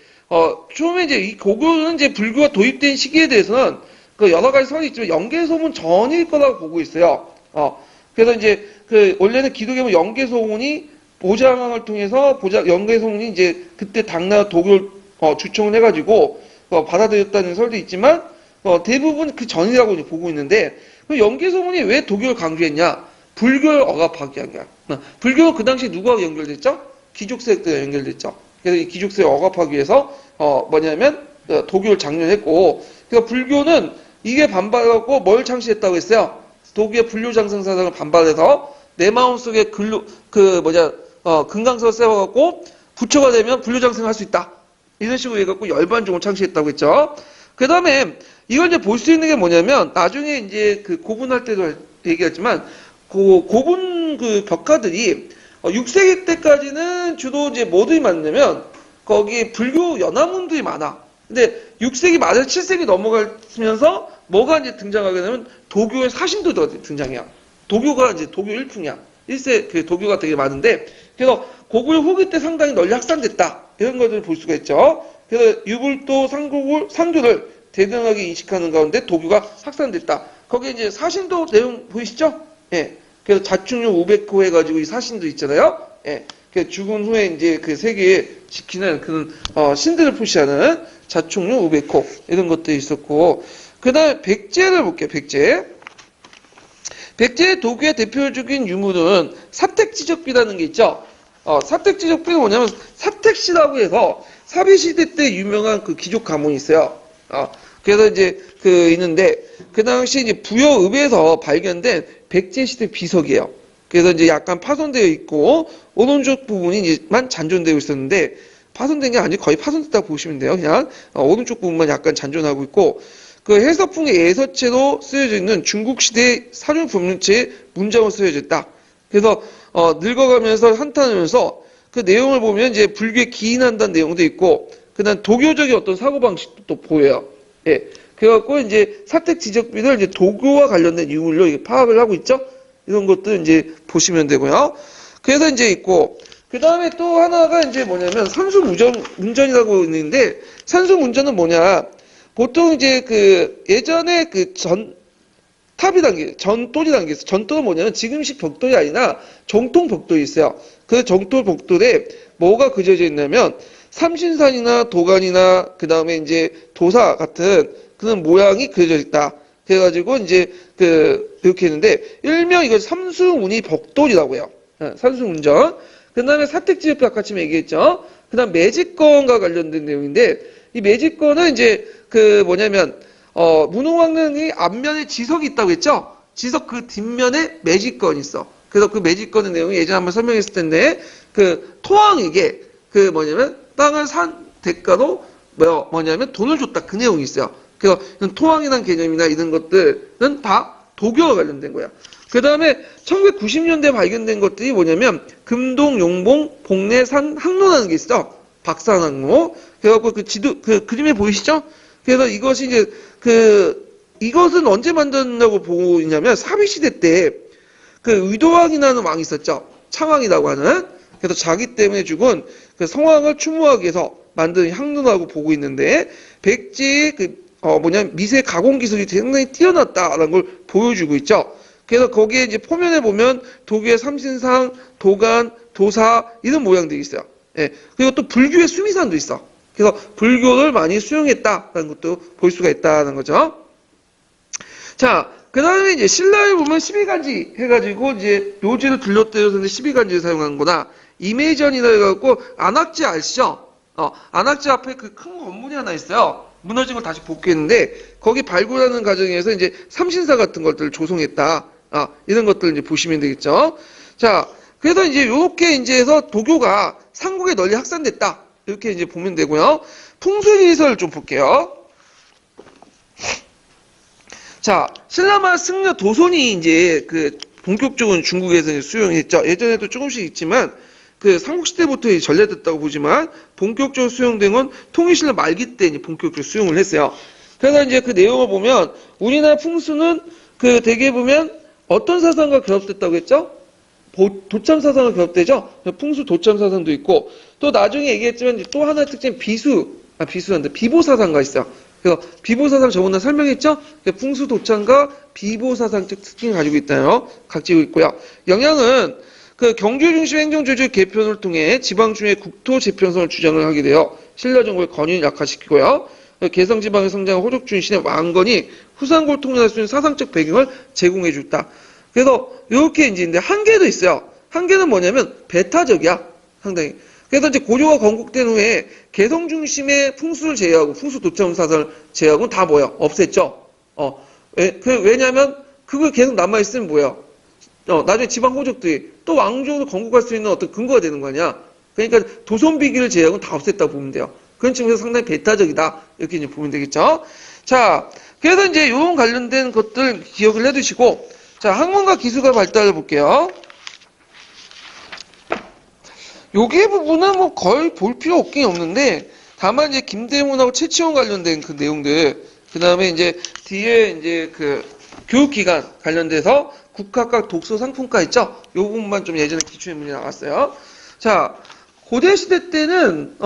[SPEAKER 1] 처음에 이제 이 고교는 이제 불교가 도입된 시기에 대해서는 그 여러 가지 설이 있지만 영계소문 전일 거라고 보고 있어요. 그래서 이제 그 원래는 기독교는 영계소문이 보장을 통해서 영계소문이 이제 그때 당나라 도교를 주총을 해가지고 받아들였다는 설도 있지만 대부분 그 전이라고 이제 보고 있는데 그 영계소문이 왜 도교를 강조했냐? 불교를 억압하기 위한 거야. 불교는 그 당시 누구와 연결됐죠? 귀족세력들과 연결됐죠. 그래서 이 귀족세력을 억압하기 위해서 뭐냐면 도교를 장려했고, 그래서 불교는 이게 반발하고 뭘 창시했다고 했어요? 도교의 불교장생 사상을 반발해서 내 마음속에 금강석을 세워갖고 부처가 되면 불교장생을 할 수 있다. 이런 식으로 해갖고 열반종을 창시했다고 했죠. 그 다음에 이걸 이제 볼 수 있는 게 뭐냐면 나중에 이제 그 고분할 때도 얘기했지만 고분 그 벽화들이 6세기 때까지는 주로 이제 뭐들이 많냐면 거기 불교 연화문들이 많아. 근데 6세기 말에서 7세기 넘어가면서 뭐가 이제 등장하게 되면 도교의 사신도 등장해요. 도교가 이제 도교 일풍이야. 1세 그 도교가 되게 많은데 그래서 고구려 후기 때 상당히 널리 확산됐다. 이런 것들을 볼 수가 있죠. 그래서 유불도 상교를 대등하게 인식하는 가운데 도교가 확산됐다. 거기에 이제 사신도 내용 보이시죠? 예. 그래서 자충유 500호 해가지고 이 사신도 있잖아요. 예. 그 죽은 후에 이제 그 세계에 지키는 그런 신들을 표시하는 자충유 500호 이런 것도 있었고, 그 다음에 백제를 볼게요. 백제의 도교의 대표적인 유물은 사택지적비라는 게 있죠. 사택지적비는 뭐냐면 사택시라고 해서 사비시대 때 유명한 그 귀족 가문이 있어요. 그래서 이제 있는데 그 당시 이제 부여읍에서 발견된 백제시대 비석이에요. 그래서 이제 약간 파손되어 있고 오른쪽 부분이만 잔존되고 있었는데 파손된 게 아니고 거의 파손됐다고 보시면 돼요. 그냥 오른쪽 부분만 약간 잔존하고 있고 그 해서풍의 예서체로 쓰여져 있는 중국시대 사료법문체에 문장으로 쓰여져 있다. 그래서 늙어가면서 한탄하면서 그 내용을 보면 이제 불교에 기인한다는 내용도 있고 그다음 도교적인 어떤 사고방식도 또 보여요. 예. 그래갖고 이제 사택지적비를 이제 도교와 관련된 유물로 파악을 하고 있죠. 이런 것도 이제 보시면 되고요. 그래서 이제 있고 그 다음에 또 하나가 이제 뭐냐면 산수문전이라고 있는데 산수문전은 뭐냐? 보통 이제 예전에 탑이라는 게 전돌이라는 게 있어요. 전돌은 뭐냐면 지금식 벽돌이 아니라 정통 벽돌이 있어요. 그 정통 벽돌에 뭐가 그려져 있냐면 삼신산이나 도간이나 그 다음에 이제 도사 같은 그런 모양이 그려져 있다. 그래가지고 이제 이렇게 했는데 일명 이걸 삼수문이 벽돌이라고 해요. 삼수문전. 그 다음에 사택지역도 아까 지금 얘기했죠. 그 다음 매직건과 관련된 내용인데 이 매직건은 이제 뭐냐면 문호왕릉이 앞면에 지석이 있다고 했죠. 지석 그 뒷면에 매직건이 있어. 그래서 그 매직건의 내용이 예전에 한번 설명했을 텐데 토왕에게 뭐냐면 땅을 산 대가로 뭐냐면 돈을 줬다. 그 내용이 있어요. 그래서 토왕이라는 개념이나 이런 것들은 다 도교와 관련된 거야. 그 다음에 1990년대에 발견된 것들이 뭐냐면 금동, 용봉, 복례산 항로라는 게 있어. 박산항로. 그래갖고 그림에 보이시죠? 그래서 이것이 이제 이것은 언제 만들었냐고 보고 있냐면 사비시대 때 의도왕이라는 왕이 있었죠. 창왕이라고 하는. 그래서 자기 때문에 죽은 성왕을 추모하기 위해서 만든 향로라고 보고 있는데 백제의 미세 가공 기술이 상당히 뛰어났다라는 걸 보여주고 있죠. 그래서 거기에 이제 포면에 보면 도교의 삼신상, 도간, 도사 이런 모양들이 있어요. 예. 그리고 또 불교의 수미산도 있어. 그래서 불교를 많이 수용했다라는 것도 볼 수가 있다는 거죠. 자, 그 다음에 이제 신라에 보면 12간지 해가지고 이제 묘지를 둘러대서 12간지를 사용한 거나 이메이전이라 해갖고 안악지 아시죠? 안악지 앞에 큰 건물이 하나 있어요. 무너진 걸 다시 복귀했는데 거기 발굴하는 과정에서 이제 삼신사 같은 것들을 조성했다. 이런 것들을 이제 보시면 되겠죠. 자, 그래서 이제 요렇게 이제 해서 도교가 삼국에 널리 확산됐다. 이렇게 이제 보면 되고요. 풍수지리설을 좀 볼게요. 자, 신라만 승려 도손이 이제 본격적으로 중국에서 이제 수용했죠. 예전에도 조금씩 있지만 삼국시대부터 전래됐다고 보지만 본격적으로 수용된 건 통일신라 말기 때 이제 본격적으로 수용을 했어요. 그래서 이제 그 내용을 보면 우리나라 풍수는 대개 보면 어떤 사상과 결합됐다고 했죠? 도참사상을 결합되죠? 풍수 도참사상도 있고, 또 나중에 얘기했지만 또 하나의 특징 비수한데 비보사상가 있어요. 그래서 비보사상 저번에 설명했죠? 풍수 도참과 비보사상 특징을 가지고 있다요. 가지고 있고요. 영향은 그 경주 중심 행정조직 개편을 통해 지방 중의 국토 재편성을 주장을 하게 되어 신라 정부의 권위를 약화시키고요. 개성 지방의 성장을 호족주인 신의 왕건이 후상골 통일할 수 있는 사상적 배경을 제공해 줬다. 그래서 이렇게 이제 있는데 한계도 있어요. 한계는 뭐냐면 배타적이야. 상당히. 그래서 이제 고조가 건국된 후에 개성 중심의 풍수를 제외하고 풍수 도청 사상을 제외하고는 다 뭐야? 없앴죠. 왜냐면 그걸 계속 남아있으면 뭐야? 나중에 지방 호족들이 또 왕족을 건국할 수 있는 어떤 근거가 되는 거 아니야. 그러니까 도선비기를 제외하고는 다 없앴다 보면 돼요. 그런 측면에서 상당히 배타적이다. 이렇게 이제 보면 되겠죠. 자, 그래서 이제 이런 관련된 것들 기억을 해두시고, 자, 학문과 기술과 발달을 볼게요. 요게 부분은 뭐 거의 볼 필요 없긴 없는데, 다만 이제 김대문하고 최치원 관련된 그 내용들, 그 다음에 이제 뒤에 이제 그 교육기관 관련돼서 국학과 독서 상품과 있죠? 요 부분만 좀 예전에 기출문제 나왔어요. 자, 고대시대 때는,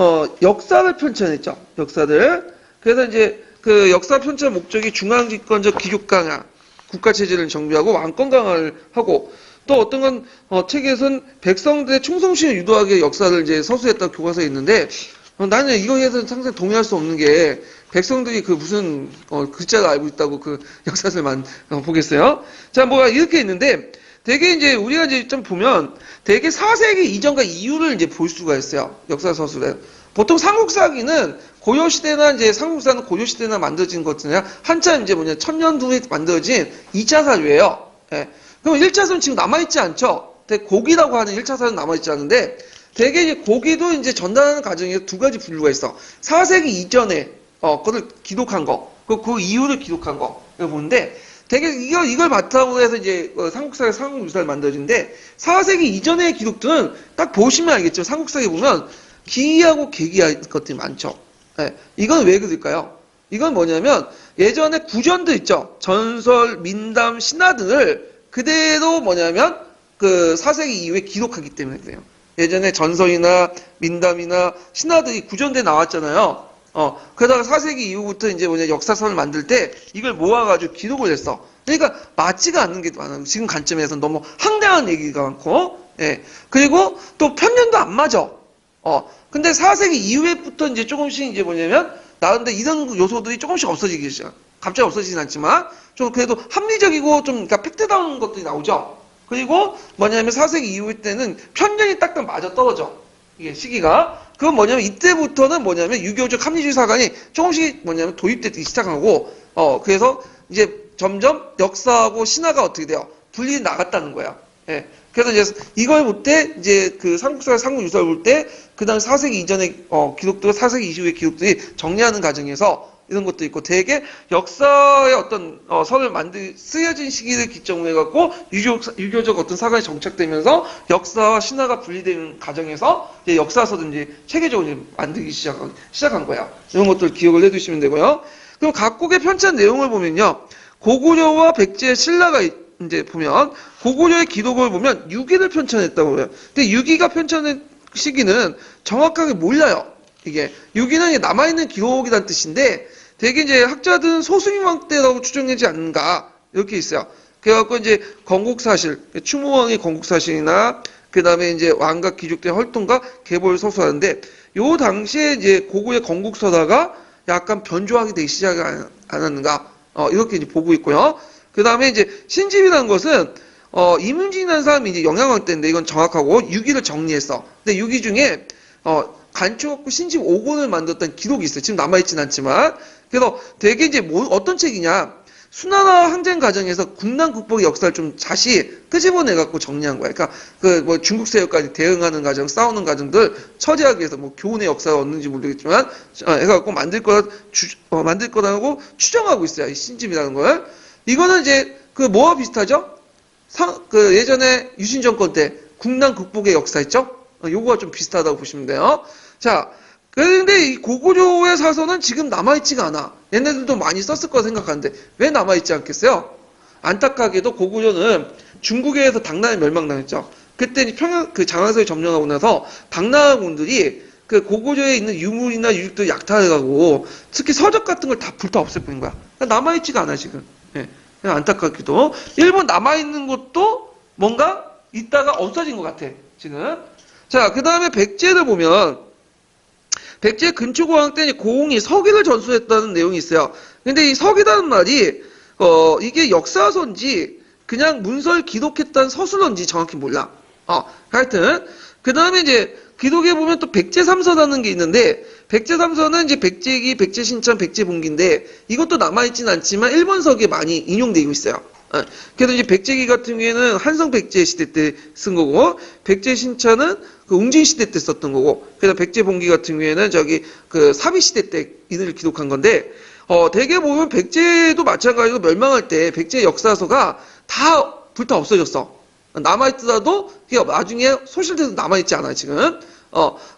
[SPEAKER 1] 역사를 편찬했죠. 역사들. 그래서 이제 그 역사 편찬 목적이 중앙집권적 기족 강화, 국가체제를 정비하고 왕권 강화를 하고, 또 어떤 건, 책에서는 백성들의 충성심을 유도하게 역사를 이제 서술했던 교과서에 있는데, 나는 이거에서 상당히 동의할 수 없는 게, 백성들이 그 무슨, 글자를 알고 있다고 그 역사들만 보겠어요? 자, 뭐가 이렇게 있는데, 되게 이제 우리가 이제 좀 보면, 되게 4세기 이전과 이후를 이제 볼 수가 있어요. 역사 서술에. 보통 삼국사기는 고려시대나 이제 삼국사는 고려시대나 만들어진 것들이 한참 이제 천년 후에 만들어진 2차 사유예요. 예. 그럼 1차선 지금 남아있지 않죠? 되게 고기라고 하는 1차선은 남아있지 않은데, 되게 이제 고기도 이제 전달하는 과정에 두 가지 분류가 있어. 4세기 이전에, 그걸 기록한 거, 그 이후를 기록한 거, 이거 보는데, 되게 이걸 바탕으로 해서 이제 삼국사의 삼국유사를 만들어진데, 4세기 이전의 기록들은 딱 보시면 알겠죠. 삼국사에 보면 기이하고 괴기한 것들이 많죠. 네. 이건 왜 그럴까요? 이건 뭐냐면 예전에 구전들 있죠. 전설, 민담, 신화들을 그대로 뭐냐면 그 4세기 이후에 기록하기 때문에 그래요. 예전에 전설이나 민담이나 신화들이 구전대 나왔잖아요. 그러다가 4세기 이후부터 이제 역사서를 만들 때 이걸 모아가지고 기록을 했어. 그러니까 맞지가 않는 게 많아요. 지금 관점에서는 너무 항대한 얘기가 많고, 예. 그리고 또 편견도 안 맞아. 근데 4세기 이후에부터 이제 조금씩 이제 나름대로 이런 요소들이 조금씩 없어지기 시작. 갑자기 없어지진 않지만, 좀 그래도 합리적이고 좀, 그러니까 팩트다운 것들이 나오죠. 그리고 4세기 이후 때는 편견이 딱딱 맞아 떨어져. 이게 시기가. 그건 이때부터는 유교적 합리주의 사관이 조금씩 도입되기 시작하고, 그래서 이제 점점 역사하고 신화가 어떻게 돼요? 분리 나갔다는 거야. 예. 그래서 이제 이걸 볼 때, 이제 그 삼국사 삼국유사를 볼 때, 그 다음 4세기 이전의 기록들, 4세기 이후의 기록들이 정리하는 과정에서 이런 것도 있고, 되게 역사의 어떤 선을 쓰여진 시기를 기점으로 해갖고 유교적 어떤 사관이 정착되면서 역사와 신화가 분리되는 과정에서 이제 역사서든지 체계적으로 이제 만들기 시작한 거야. 이런 것들 기억을 해두시면 되고요. 그럼 각국의 편찬 내용을 보면요, 고구려와 백제, 신라가 이제 보면 고구려의 기록을 보면 6기를 편찬했다고 해요. 근데 6기가 편찬한 시기는 정확하게 몰라요. 이게 6기는 남아있는 기록이라는 뜻인데 되게 이제 학자들은 소승왕 때라고 추정하지 않는가 이렇게 있어요. 그래갖고 이제 건국사실, 추모왕의 건국사실이나 그 다음에 이제 왕각 귀족들의 활동과 계보를 서술하는데 요 당시에 이제 고구려의 건국서다가 약간 변조하게 되기 시작이 않았는가 이렇게 이제 보고 있고요. 그 다음에 이제 신집이라는 것은 이문진이라는 사람이 이제 영양왕 때인데 이건 정확하고 6기를 정리했어. 근데 6기 중에 간추업구 신집 5권을 만들었던 기록이 있어요. 지금 남아있진 않지만. 그래서 되게 이제 어떤 책이냐. 수나라 항쟁 과정에서 군난 국복의 역사를 좀 다시 끄집어내갖고 정리한 거야. 그러니까 중국 세력까지 대응하는 과정, 싸우는 과정들 처리하기 위해서 교훈의 역사가 없는지 모르겠지만 해갖고 만들 거라고 추정하고 있어요. 이 신집이라는 걸. 이거는 이제 뭐와 비슷하죠? 예전에 유신 정권 때 국난 국복의 역사 있죠? 요거가 좀 비슷하다고 보시면 돼요. 자, 그런데 이 고구려의 사서는 지금 남아있지가 않아. 얘네들도 많이 썼을 거라 생각하는데 왜 남아있지 않겠어요? 안타깝게도 고구려는 중국에 의해서 당나라에 멸망당했죠. 그때 이제 그 장화석이 점령하고 나서 당나라군들이 그 고구려에 있는 유물이나 유적들 약탈해가고 특히 서적 같은 걸 다 불타 없애버린 거야. 남아있지가 않아 지금. 예, 그냥 안타깝게도 일본 남아있는 것도 뭔가 있다가 없어진 것 같아 지금. 자, 그 다음에 백제를 보면 백제 근초고왕 때 고흥이 서기를 전수했다는 내용이 있어요. 근데 이 서기라는 말이 이게 역사서인지 그냥 문서를 기록했다는 서술인지 정확히 몰라. 하여튼 그 다음에 이제 기록에 보면 또 백제삼서라는 게 있는데 백제삼서는 이제 백제기, 백제신참, 백제봉기인데 이것도 남아있진 않지만 일본서기에 많이 인용되고 있어요. 그래서 이제 백제기 같은 경우에는 한성 백제 시대 때 쓴 거고 백제신차는 그 웅진 시대 때 썼던 거고 그래서 백제봉기 같은 경우에는 저기 그 사비 시대 때 이들을 기록한 건데 대개 보면 백제도 마찬가지로 멸망할 때 백제 역사서가 다 불타 없어졌어. 남아있더라도 나중에 소실돼서 남아있지 않아 지금.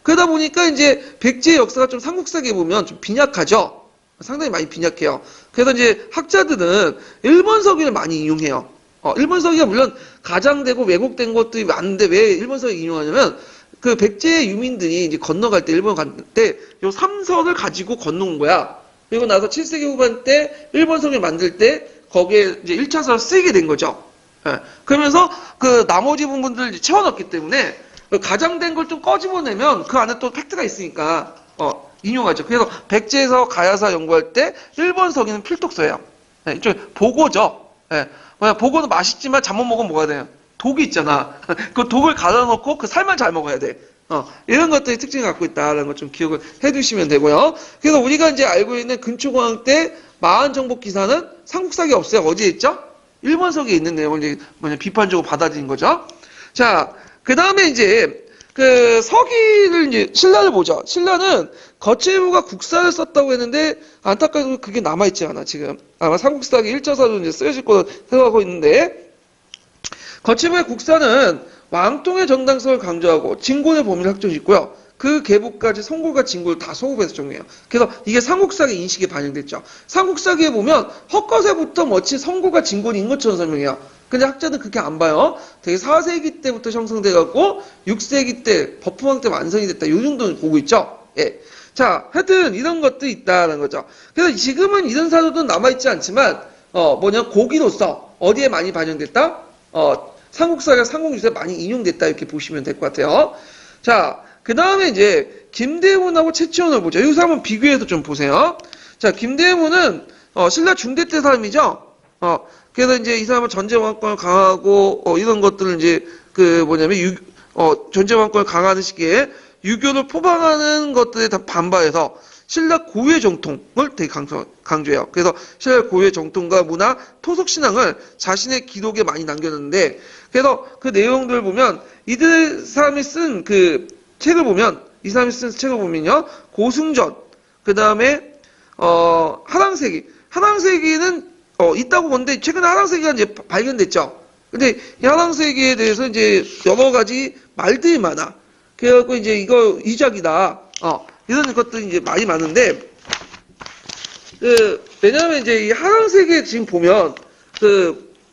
[SPEAKER 1] 그러다 보니까 이제 백제의 역사가 좀 삼국사기에 보면 좀 빈약하죠. 상당히 많이 빈약해요. 그래서 이제 학자들은 일본서기를 많이 인용해요. 일본서기가 물론 가장되고 왜곡된 것들이 많은데 왜 일본서기 인용하냐면 그 백제 유민들이 이제 건너갈 때 일본 갈 때 요 삼서를 가지고 건너온 거야. 그리고 나서 7세기 후반 때 일본서기를 만들 때 거기에 이제 1차서를 쓰이게 된 거죠. 예. 그러면서 그 나머지 부분들을 채워넣기 때문에 가장된 걸 좀 꺼집어내면 그 안에 또 팩트가 있으니까 인용하죠. 그래서 백제에서 가야사 연구할 때 일본 서기는 필독서예요. 예, 이쪽 보고죠. 예. 보고는 맛있지만 잘못 먹으면 뭐가 돼요? 독이 있잖아. 그 독을 갈아넣고 그 살만 잘 먹어야 돼. 이런 것들이 특징을 갖고 있다라는 걸 좀 기억을 해두시면 되고요. 그래서 우리가 이제 알고 있는 근초고왕 때 마한정복 기사는 삼국사기 없어요. 어디에 있죠? 일본서기에 있는 내용을 이제 비판적으로 받아들인 거죠. 자, 그 다음에 이제 그 서기를 이제 신라를 보죠. 신라는 거칠부가 국사를 썼다고 했는데 안타깝게도 그게 남아있지 않아 지금. 아마 삼국사기 1차사로 이제 쓰여질 거로 생각하고 있는데 거칠부의 국사는 왕통의 정당성을 강조하고 진곤의 범위를 확정짓고요. 그 계보까지 성골과 진골을 다 소급해서 정리해요. 그래서 이게 삼국사기 인식에 반영됐죠. 삼국사기에 보면 헛것에부터 멋진 성골과 진골이 있는 것처럼 설명해요. 근데 학자들은 그렇게 안 봐요. 되게 4세기 때부터 형성돼갖고 6세기 때 버프왕 때 완성이 됐다. 요 정도는 보고 있죠. 예. 자, 하여튼 이런 것도 있다는 거죠. 그래서 지금은 이런 사료도 남아있지 않지만 고기로서 어디에 많이 반영됐다? 삼국사가 삼국유사에 많이 인용됐다 이렇게 보시면 될 것 같아요. 자, 그 다음에 이제 김대문하고 최치원을 보죠. 여기서 한번 비교해서 좀 보세요. 자, 김대문은 신라 중대 때 사람이죠. 그래서 이제 이 사람은 전제왕권을 강화하고 이런 것들을 이제 전제왕권을 강화하는 시기에 유교를 포방하는 것들에 다 반발해서 신라 고유의 정통을 되게 강조해요. 그래서 신라 고유의 정통과 문화, 토속 신앙을 자신의 기록에 많이 남겼는데 그래서 그 내용들을 보면 이들 사람이 쓴 그 책을 보면 이 사람이 쓴 책을 보면요. 고승전, 그 다음에 하랑세기는 있다고 보는데 최근에 하랑세기가 이제 발견됐죠. 근데 이 하랑세기에 대해서 이제 여러 가지 말들이 많아. 그래갖고 이제 이거 이작이다. 이런 것들이 이제 많이 많은데 왜냐하면 이제 이 하랑세기에 지금 보면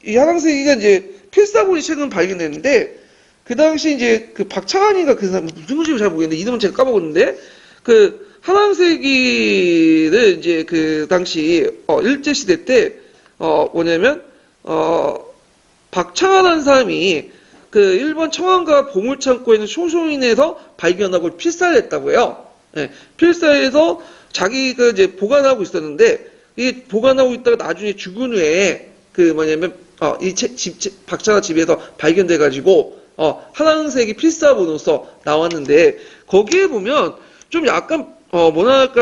[SPEAKER 1] 이 하랑세기가 이제 필사본이 최근 발견됐는데 그 당시 이제 그 박창환이가 그 사람 무슨 글씨인지 잘 모르겠는데 이름은 제가 까먹었는데 그 하랑세기를 이제 그 당시 일제 시대 때 박창환이라는 사람이 그 일본 청원가 보물창고에 있는 쇼쇼인에서 발견하고 필사를 했다고 해요. 예, 필사해서 자기 이제 보관하고 있었는데 이 보관하고 있다가 나중에 죽은 후에 박창환 집에서 발견돼가지고 하랑세기 필사본으로서 나왔는데 거기에 보면 좀 약간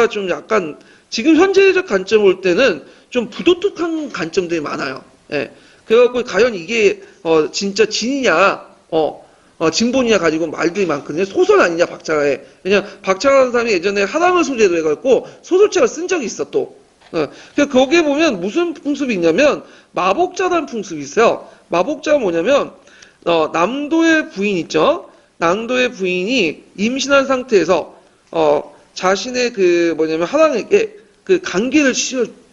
[SPEAKER 1] 좀 약간 지금 현재적 관점 볼 때는 좀 부도덕한 관점들이 많아요. 예. 그래갖고 과연 이게 진짜 진이냐 진본이냐 가지고 말들이 많거든요. 소설 아니냐 박찬하에. 왜냐면 박찬하라는 사람이 예전에 하랑을 소재로 해갖고 소설책을 쓴 적이 있어 또. 그래서 거기에 보면 무슨 풍습이 있냐면 마복자라는 풍습이 있어요. 마복자가 뭐냐면 남도의 부인 있죠. 남도의 부인이 임신한 상태에서 자신의 하랑에게 그 관계를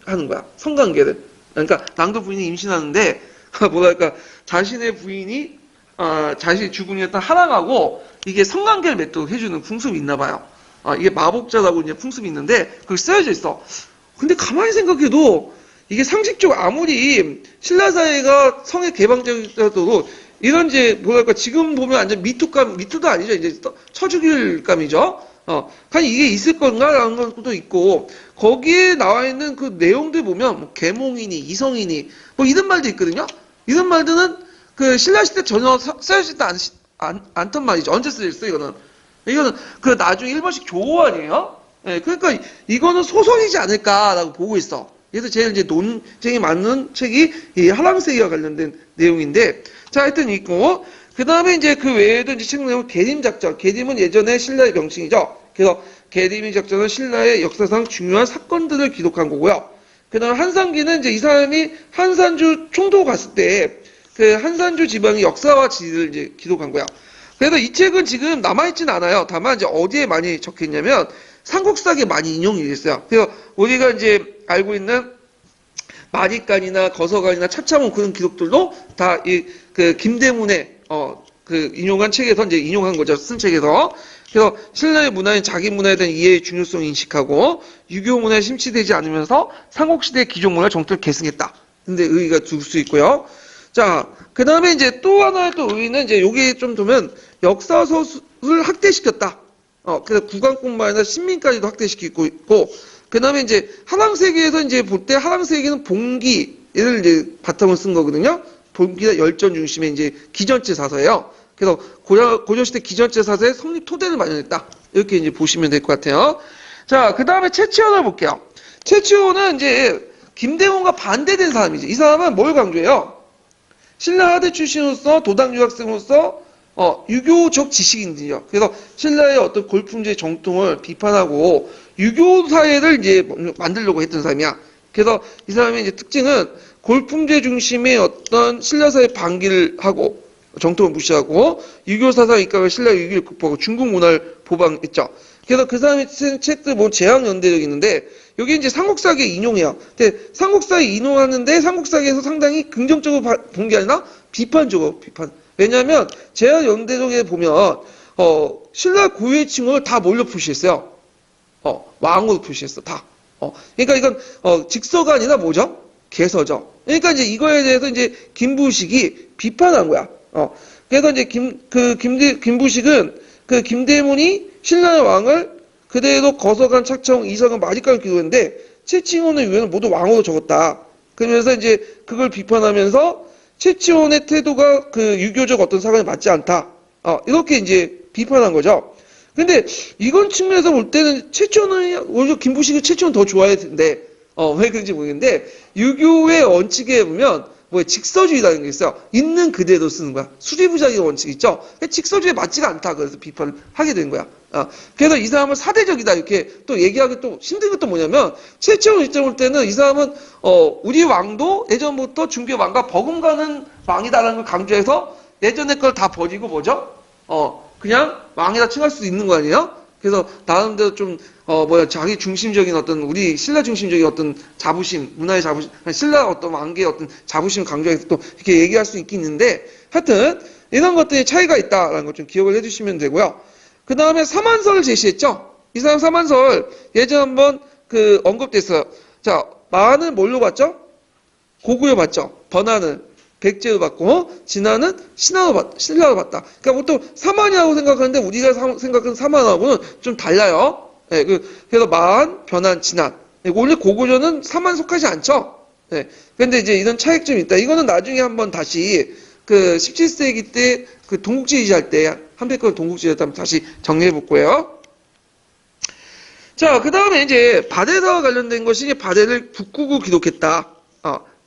[SPEAKER 1] 하는 거야. 성관계를. 그러니까 남도 부인이 임신하는데 자신의 부인이 자신이 주군이었던 하랑하고 이게 성관계를 맺도록 해주는 풍습이 있나 봐요. 이게 마복자라고 이제 풍습이 있는데 그게 쓰여져 있어. 근데 가만히 생각해도 이게 상식적으로 아무리 신라 사회가 성에 개방적이더라도 이런 이제 뭐랄까 지금 보면 완전 미투도 아니죠. 이제 처죽일감이죠. 과연 이게 있을 건가라는 것도 있고 거기에 나와 있는 그 내용들 보면 뭐 계몽이니 이성이니 뭐 이런 말도 있거든요. 이런 말들은 그 신라 시대 전혀 쓰여지지 않던 말이죠. 언제 쓰였어 이거는? 이거는 그 나중에 일본식 조어 아니에요? 예, 그러니까 이거는 소설이지 않을까라고 보고 있어. 그래서 제일 이제 논쟁이 많은 책이 이 하랑세기와 관련된 내용인데, 자, 하여튼 있고, 그 다음에 이제 그 외에도 이제 책 내용 계림작전. 계림은 예전에 신라의 명칭이죠. 그래서 계림이 작전은 신라의 역사상 중요한 사건들을 기록한 거고요. 그 다음에 한산기는 이제 이 사람이 한산주 총독 갔을 때 그 한산주 지방의 역사와 지리를 이제 기록한 거야. 그래서 이 책은 지금 남아있진 않아요. 다만 이제 어디에 많이 적혀있냐면 삼국사기에 많이 인용이 됐어요. 그래서 우리가 이제 알고 있는 마리간이나 거서간이나 차차문 그런 기록들도 다 이 그 김대문의 그 인용한 책에서 이제 인용한 거죠. 쓴 책에서. 그래서 신라의 문화인 자기 문화에 대한 이해의 중요성을 인식하고 유교 문화에 심취되지 않으면서 삼국시대의 기존 문화를 정토를 계승했다. 근데 의의가 둘 수 있고요. 자, 그 다음에 이제 또 하나의 또 의의는 이제 여기 좀 보면 역사서술을 확대시켰다. 그래서 국왕뿐만 아니라 신민까지도 확대시키고 있고, 그 다음에 이제 하랑세기에서 이제 볼 때 하랑세기는 봉기를 이제 바탕으로 쓴 거거든요. 봉기가 열전 중심의 이제 기전체 사서예요. 그래서 고려시대 기전체 사서의 성립 토대를 마련했다. 이렇게 이제 보시면 될 것 같아요. 자, 그 다음에 최치원을 볼게요. 최치원은 이제 김대문과 반대된 사람이지. 이 사람은 뭘 강조해요? 신라 하대 출신으로서 도당 유학생으로서 유교적 지식인이죠. 그래서 신라의 어떤 골품제 정통을 비판하고 유교 사회를 이제 만들려고 했던 사람이야. 그래서 이 사람의 이제 특징은 골품제 중심의 어떤 신라 사회 반기를 하고 정통을 무시하고 유교 사상 입각을 신라 유교를 극복하고 중국 문화를 보방했죠. 그래서 그 사람의 쓴 책들 뭐 재앙연대력이 있는데 여기 이제 삼국사기에 인용해요. 근데 삼국사에 인용하는데 삼국사기에서 상당히 긍정적으로 본 게 아니라 비판적으로 비판. 왜냐하면 재앙연대력에 보면 신라 고유의 칭호를 다 뭘로 표시했어요? 왕으로 표시했어. 다. 그러니까 이건 직서가 아니라 뭐죠? 개서죠. 그러니까 이제 이거에 대해서 이제 김부식이 비판한 거야. 그래서 이제 김부식은 그 김대문이 신라의 왕을 그대로 거서간, 차청, 이서간, 마리간을 기록했는데 최치원의 유해는 모두 왕으로 적었다. 그러면서 이제 그걸 비판하면서 최치원의 태도가 그 유교적 어떤 사관에 맞지 않다. 이렇게 이제 비판한 거죠. 근데 이건 측면에서 볼 때는 최치원은 오히려 김부식이 최치원 더 좋아해야 되는데 왜 그런지 모르겠는데 유교의 원칙에 보면 뭐 직서주의라는 게 있어요. 있는 그대로 쓰는 거야. 수리부작의 원칙 있죠. 직서주의에 맞지가 않다. 그래서 비판을 하게 된 거야. 그래서 이 사람은 사대적이다 이렇게 또 얘기하기 또 힘든 것도 뭐냐면 최치원 입장 볼 때는 이 사람은 우리 왕도 예전부터 중교 왕과 버금가는 왕이다라는 걸 강조해서 예전의 걸 다 버리고 뭐죠? 그냥 왕이라 칭할 수 있는 거 아니에요? 그래서 나름대로 좀 자기 중심적인 어떤 우리 신라 중심적인 어떤 자부심, 문화의 자부심, 신라 어떤 왕계의 어떤 자부심을 강조해서 또 이렇게 얘기할 수 있겠는데 하여튼 이런 것들이 차이가 있다라는 걸 좀 기억을 해주시면 되고요. 그 다음에 사만설을 제시했죠. 이 사람 사만설 예전 한번 그 언급됐어요. 자, 마는 뭘로 봤죠? 고구려 봤죠. 번화는 백제로 봤고 진화는 신라로 봤다. 그러니까 보통 사만이라고 생각하는데 우리가 생각하는 사만하고는 좀 달라요. 네, 그래서 만, 변한, 진한. 원래 고구려는 사만 속하지 않죠. 네, 근데 이제 이런 차이점이 있다. 이거는 나중에 한번 다시 그 17세기 때 그 동국지휘 할 때 한백건 동국지휘 때 한번 다시 정리해 볼 거예요. 자, 그 다음에 이제 바대사와 관련된 것이 바대를 북구구 기록했다.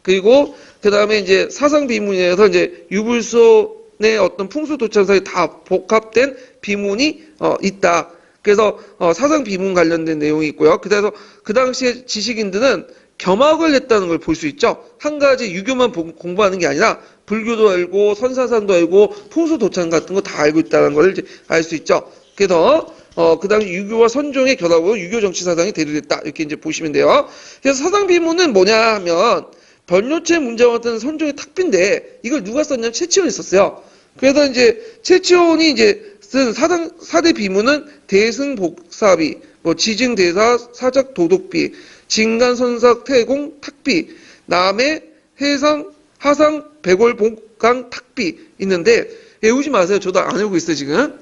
[SPEAKER 1] 그리고 그 다음에 이제 사상 비문에서 이제 유불소의 어떤 풍수 도창사에 다 복합된 비문이 있다. 그래서 사상 비문 관련된 내용이 있고요. 그래서 그 당시에 지식인들은 겸학을 했다는 걸 볼 수 있죠. 한 가지 유교만 공부하는 게 아니라 불교도 알고 선사상도 알고 풍수 도창 같은 거 다 알고 있다는 걸 알 수 있죠. 그래서 그 당시 유교와 선종의 결합으로 유교 정치 사상이 대두됐다. 이렇게 이제 보시면 돼요. 그래서 사상 비문은 뭐냐 하면 변요체 문제와 같은 선종의 탁비인데 이걸 누가 썼냐면 최치원이 썼어요. 그래서 이제 최치원이 이제 쓴 사대 비문은 대승복사비, 뭐 지증대사, 사작 도독비, 진간선삭 태공 탁비, 남해 해상 하상 백월복강 탁비 있는데 외우지 마세요. 저도 안 외우고 있어요 지금.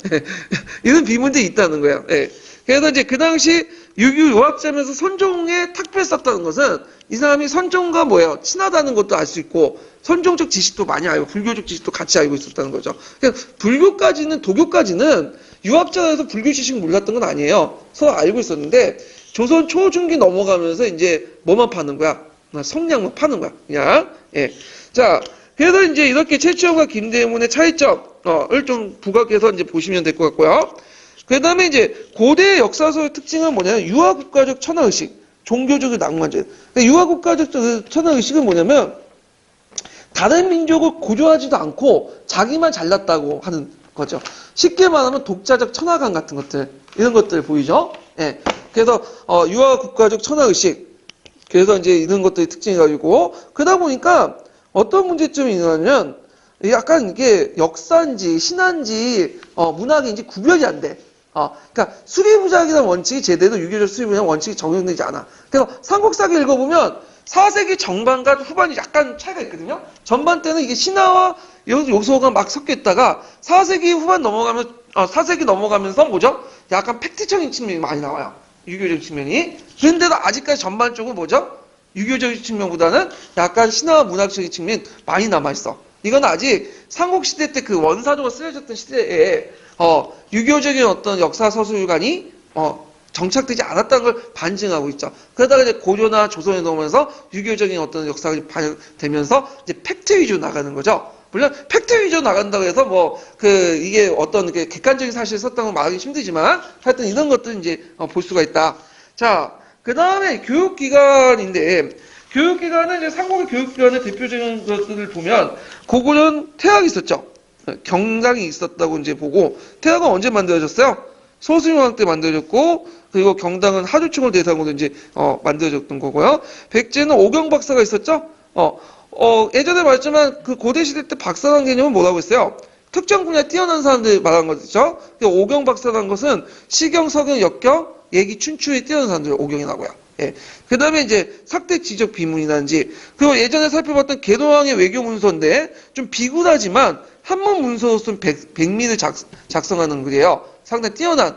[SPEAKER 1] 이런 비문들이 있다는 거예요. 예. 그래서 이제 그 당시 유교 유학자면서 선종의 탁비를 썼다는 것은 이 사람이 선종과 뭐예요? 친하다는 것도 알 수 있고 선종적 지식도 많이 알고 불교적 지식도 같이 알고 있었다는 거죠. 그러니까 불교까지는 도교까지는 유학자에서 불교 지식 몰랐던 건 아니에요. 서로 알고 있었는데 조선 초중기 넘어가면서 이제 뭐만 파는 거야? 성냥만 파는 거야. 그냥. 예. 자, 그래서 이제 이렇게 최치원과 김대문의 차이점을 좀 부각해서 이제 보시면 될 것 같고요. 그 다음에 이제 고대 역사서의 특징은 뭐냐면 유아국가적 천하의식, 종교적 낭만적. 그러니까 유아국가적 천하의식은 뭐냐면 다른 민족을 고조하지도 않고 자기만 잘났다고 하는 거죠. 쉽게 말하면 독자적 천하감 같은 것들, 이런 것들 보이죠? 예. 그래서 유아국가적 천하의식. 그래서 이제 이런 것들이 특징이가지고 그러다 보니까 어떤 문제점이 있냐면 약간 이게 역사인지 신화인지 문학인지 구별이 안 돼. 그러니까 수리부작이라는 원칙이 제대로 유교적 수리부작 원칙이 적용되지 않아. 그래서 삼국사기 읽어보면 4세기 전반과 후반이 약간 차이가 있거든요. 전반 때는 이게 신화와 요소가 막 섞여 있다가 4세기 후반 넘어가면 4세기 넘어가면서 뭐죠? 약간 팩트적인 측면이 많이 나와요. 유교적 측면이. 그런데도 아직까지 전반적으로 뭐죠? 유교적인 측면보다는 약간 신화와 문학적인 측면이 많이 남아있어. 이건 아직 삼국시대 때 그 원사적으로 쓰여졌던 시대에 유교적인 어떤 역사 서술관이 정착되지 않았다는 걸 반증하고 있죠. 그러다가 이제 고려나 조선에 넘어오면서 유교적인 어떤 역사가 반영되면서 이제 팩트 위주로 나가는 거죠. 물론 팩트 위주로 나간다고 해서 이게 어떤 객관적인 사실을 썼다는 걸 말하기 힘들지만 하여튼 이런 것들 이제 볼 수가 있다. 자, 그 다음에 교육기관인데 교육기관은 이제 삼국의 교육기관의 대표적인 것들을 보면 고구려는 태학이 있었죠. 경당이 있었다고 이제 보고 태학은 언제 만들어졌어요? 소수영왕 때 만들어졌고 그리고 경당은 하주충을 대상으로 이제 만들어졌던 거고요. 백제는 오경박사가 있었죠. 예전에 말했지만 그 고대 시대 때 박사라는 개념은 뭐라고 했어요? 특정 분야에 뛰어난 사람들 말하는 거죠. 오경박사라는 것은 시경, 서경, 역경, 예기, 춘추에 뛰어난 사람들 오경이라고요. 예. 그 다음에 이제 삭대 지적 비문이라든지 그리고 예전에 살펴봤던 계도왕의 외교 문서인데 좀 비굴하지만 한문 문서로서는 백미를 작성하는 글이에요. 상당히 뛰어난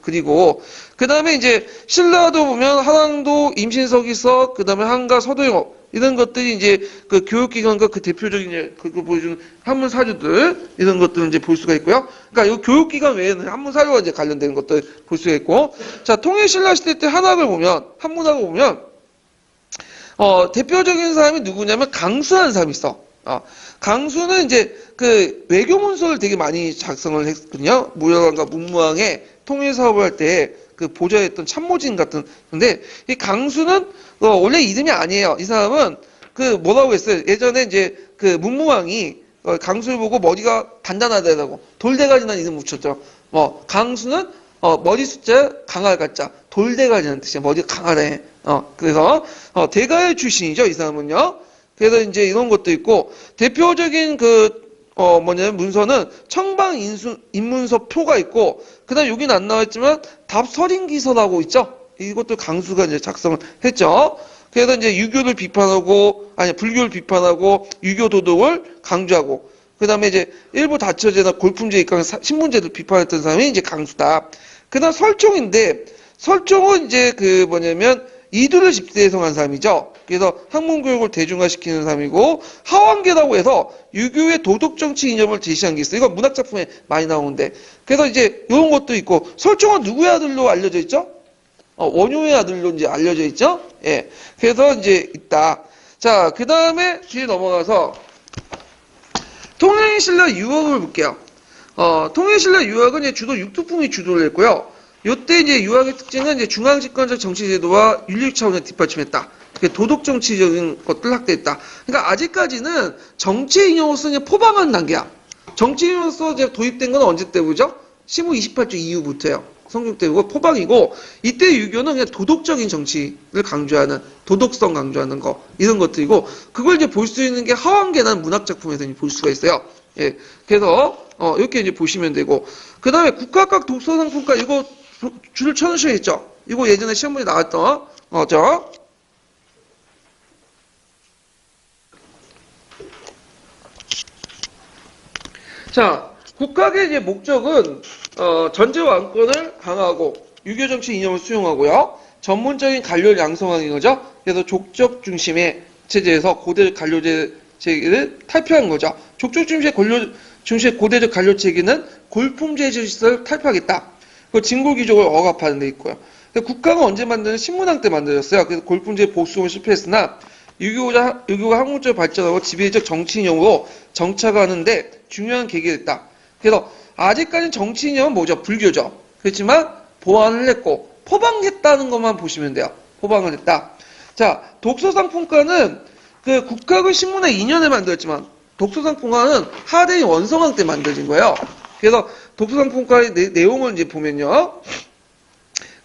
[SPEAKER 1] 그리고 그 다음에 이제 신라도 보면 한왕도, 임신서기서, 그 다음에 한가, 서도영업 이런 것들이 이제 그 교육기관과 그 대표적인 그거 보여주는 한문 사주들 이런 것들을 이제 볼 수가 있고요. 그러니까 이 교육기관 외에는 한문 사주와 이제 관련된 것들 볼 수가 있고, 자 통일신라 시대 때 한학을 보면 한문학을 보면 대표적인 사람이 누구냐면 강수라는 사람이 있어. 강수는 이제 그 외교 문서를 되게 많이 작성을 했거든요. 무역왕과 문무왕의 통일 사업을 할 때 그 보좌했던 참모진 같은. 근데 이 강수는 원래 이름이 아니에요. 이 사람은 그 뭐라고 했어요? 예전에 이제 그 문무왕이 강수를 보고 머리가 단단하다고 돌대가리라는 이름 붙였죠. 강수는 머리 숫자 강할 같자 돌대가리라는 뜻이야. 머리가 강하네. 그래서 대가의 출신이죠. 이 사람은요. 그래서 이제 이런 것도 있고 대표적인 문서는 청방 인문서 표가 있고 그다음 여기는 안 나왔지만 답설인기서라고 있죠. 이것도 강수가 이제 작성을 했죠. 그래서 이제 유교를 비판하고 불교를 비판하고 유교 도덕을 강조하고 그다음에 이제 일부 다처제나 골품제 입강 신문제도 비판했던 사람이 이제 강수다. 그다음 설총인데 설총은 이제 이두를 집대에서 한 사람이죠. 그래서 학문교육을 대중화시키는 사람이고 하왕계라고 해서 유교의 도덕정치 이념을 제시한 게 있어요. 이건 문학작품에 많이 나오는데 그래서 이제 이런 것도 있고 설총은 누구의 아들로 알려져 있죠? 원효의 아들로 이제 알려져 있죠. 예. 그래서 이제 있다. 자, 그 다음에 뒤에 넘어가서 통일신라 유학을 볼게요. 통일신라 유학은 이제 주로 육두풍이 주도를 했고요. 요때 이제 유학의 특징은 이제 중앙집권적 정치제도와 윤리적 차원에 뒷받침했다. 도덕 정치적인 것들 확대했다. 그러니까 아직까지는 정치 인용으로서 그냥 포방한 단계야. 정치 인용으로서 이제 도입된 건 언제 때부죠? 시무 28조 이후부터예요. 성종 때고 포방이고 이때 유교는 그냥 도덕적인 정치를 강조하는 도덕성 강조하는 거 이런 것들이고 그걸 이제 볼 수 있는 게 하왕계라는 문학 작품에서 볼 수가 있어요. 예. 그래서, 이렇게 이제 보시면 되고. 그 다음에 국가각 독서상품과 이거 줄을 쳐놓으셔야겠죠? 이거 예전에 시험 문제 나왔던, 죠? 자, 국가의 이제 목적은, 전제 왕권을 강화하고, 유교 정치 이념을 수용하고요. 전문적인 관료를 양성하는 거죠. 그래서 족적 중심의 체제에서 고대 관료제 체계를 탈피한 거죠. 족적 중심의 고대적 관료 체계는 골품제 질서를 탈피하겠다. 그 진골귀족을 억압하는 데 있고요. 국가가 언제 만드는 신문왕 때 만들었어요. 그래서 골품제 복수는 실패했으나 유교가 학문적으로 발전하고 지배적 정치인형으로 정착하는데 중요한 계기가 됐다. 그래서 아직까지는 정치인형은 뭐죠? 불교죠. 그렇지만 보완을 했고 포방했다는 것만 보시면 돼요. 포방을 했다. 자, 독서상품과는 그 국학을 신문의 2년에 만들었지만 독서상품과는 하대인 원성왕 때 만들어진 거예요. 그래서 독서상품과의 내용을 이제 보면요.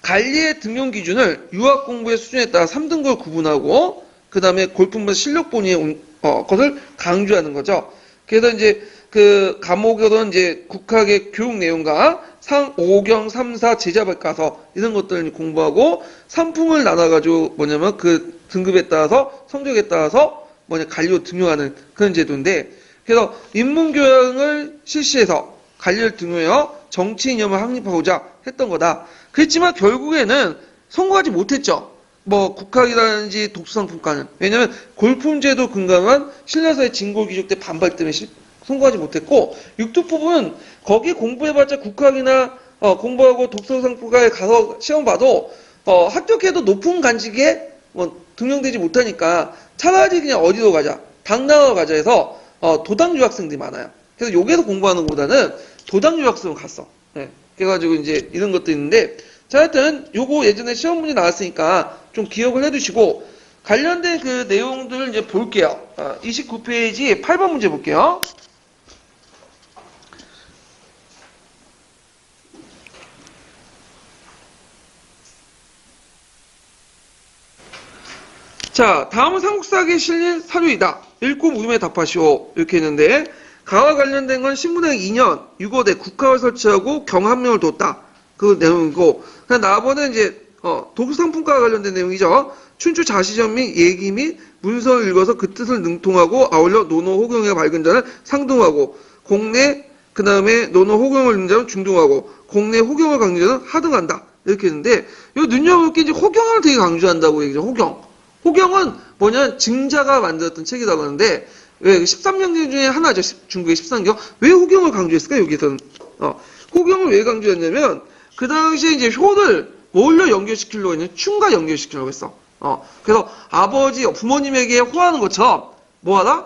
[SPEAKER 1] 관리의 등용 기준을 유학 공부의 수준에 따라 3등급을 구분하고 그 다음에 골품과 실력본의 것을 강조하는 거죠. 그래서 이제 그 과목으로는 이제 국학의 교육 내용과 5경, 3, 4, 제자백과서 이런 것들을 공부하고 상품을 나눠가지고 뭐냐면 그 등급에 따라서 성적에 따라서 관리로 등용하는 그런 제도인데 그래서 인문교양을 실시해서 관리를 등용하여 정치 이념을 확립하고자 했던 거다. 그렇지만 결국에는 성공하지 못했죠. 국학이라든지 독서상품과는. 왜냐면 골품제도 근강한 신라사의 진골귀족 때 반발 때문에 성공하지 못했고 육두법은 거기 공부해봤자 국학이나 공부하고 독서상품과에 가서 시험 봐도 합격해도 높은 간직에 등용되지 못하니까 차라리 그냥 어디로 가자 당나라로 가자 해서 도당 유학생들이 많아요. 그래서 여기서 공부하는 것보다는 도당 유학생으로 갔어. 네. 그래가지고 이제 이런 것도 있는데 자 하여튼 요거 예전에 시험 문제 나왔으니까 좀 기억을 해두시고 관련된 그 내용들을 이제 볼게요. 29페이지 8번 문제 볼게요. 자, 다음은 삼국사기에 실린 사료이다. 읽고 물음에 답하시오. 이렇게 했는데 가와 관련된 건 신문행 2년 6월에 국화를 설치하고 경합명을 뒀다. 그 내용이고 나머지는 이제 독서상품과와 관련된 내용이죠. 춘추 자시전 및 얘기 및 문서를 읽어서 그 뜻을 능통하고 아울러 논어 호경에 밝은 자는 상등하고 공내 그 다음에 논어 호경을 읽는 자는 중등하고 공내 호경을 강조하는 자는 하등한다. 이렇게 했는데 이 눈여볼 게 이제 호경을 되게 강조한다고 얘기죠. 호경은 뭐냐 증자가 만들었던 책이라고 하는데 왜 13명제 중에 하나죠. 중국의 13경. 왜 호경을 강조했을까 여기서는. 호경을 왜 강조했냐면 그 당시에 이제 효를 뭘로 연결시키려고 했냐면 춤과 연결시키려고 했어. 그래서 부모님에게 호하는 것처럼 뭐하다?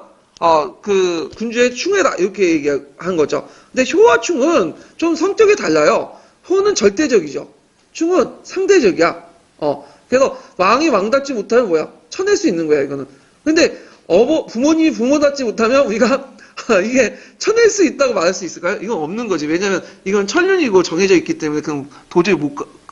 [SPEAKER 1] 그 군주의 충해라 이렇게 얘기한 거죠. 근데 효와 충은 좀 성격이 달라요. 효는 절대적이죠. 충은 상대적이야. 그래서 왕이 왕답지 못하면 뭐야? 쳐낼 수 있는 거야 이거는. 근데 부모님이 부모답지 못하면 우리가 이게 쳐낼 수 있다고 말할 수 있을까요? 이건 없는 거지. 왜냐면 이건 천륜이고 정해져 있기 때문에 그럼 도저히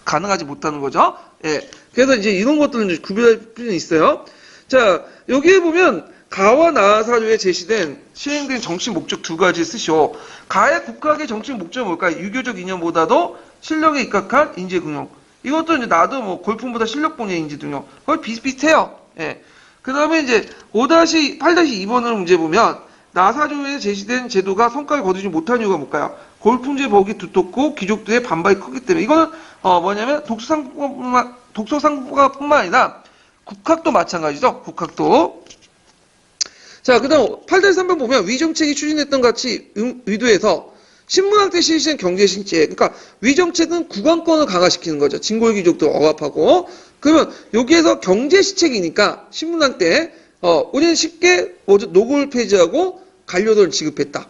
[SPEAKER 1] 가능하지 못하는 거죠. 예. 그래서 이제 이런 것들은 이제 구별할 필요는 있어요. 자, 여기에 보면 가와 나사조에 제시된 시행된 정치 목적 두 가지 쓰시오. 가의 국학의 정치 목적은 뭘까요? 유교적 이념보다도 실력에 입각한 인재긍용. 이것도 이제 나도 골품보다 실력본의 인재긍용. 거의 비슷비슷해요. 예. 그 다음에 이제 5-8-2번을 문제 보면 나사조에 제시된 제도가 성과를 거두지 못한 이유가 뭘까요? 골품제 법이 두텁고 귀족들의 반발이 크기 때문에 이거는 뭐냐면 독서상품과뿐만 아니라 국학도 마찬가지죠. 국학도. 자, 그 다음 8-3번 보면 위정책이 추진했던 같이 의도해서 신문학 때 실시한 경제신체. 그러니까 위정책은 국왕권을 강화시키는 거죠. 진골귀족도 억압하고. 그러면 여기에서 경제시책이니까 신문학 때 우리는 쉽게 노골 폐지하고 관료들을 지급했다.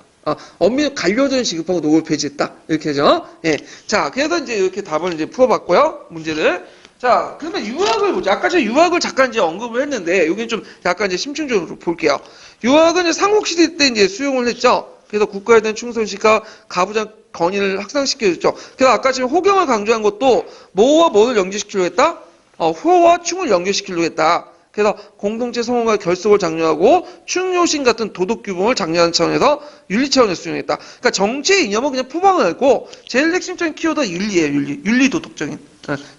[SPEAKER 1] 엄밀히 관료들을 지급하고 노골 폐지했다. 이렇게 하죠. 예. 자, 그래서 이제 이렇게 답을 이제 풀어봤고요. 문제를. 자, 그러면 유학을 보자. 아까 제가 유학을 잠깐 이제 언급을 했는데, 여기는 좀 약간 이제 심층적으로 볼게요. 유학은 이제 삼국시대 때 이제 수용을 했죠. 그래서 국가에 대한 충성심과 가부장 권위를 확산시켜줬죠. 그래서 아까 지금 호경을 강조한 것도 뭐와 뭐를 연결시키려고 했다? 효와 충을 연결시키려고 했다. 그래서 공동체 성원과 결속을 장려하고 충효심 같은 도덕 규범을 장려하는 차원에서 윤리 차원에서 수용했다. 그러니까 정치의 이념은 그냥 포방을 했고 제일 핵심적인 키워드가 윤리예요. 윤리 도덕적인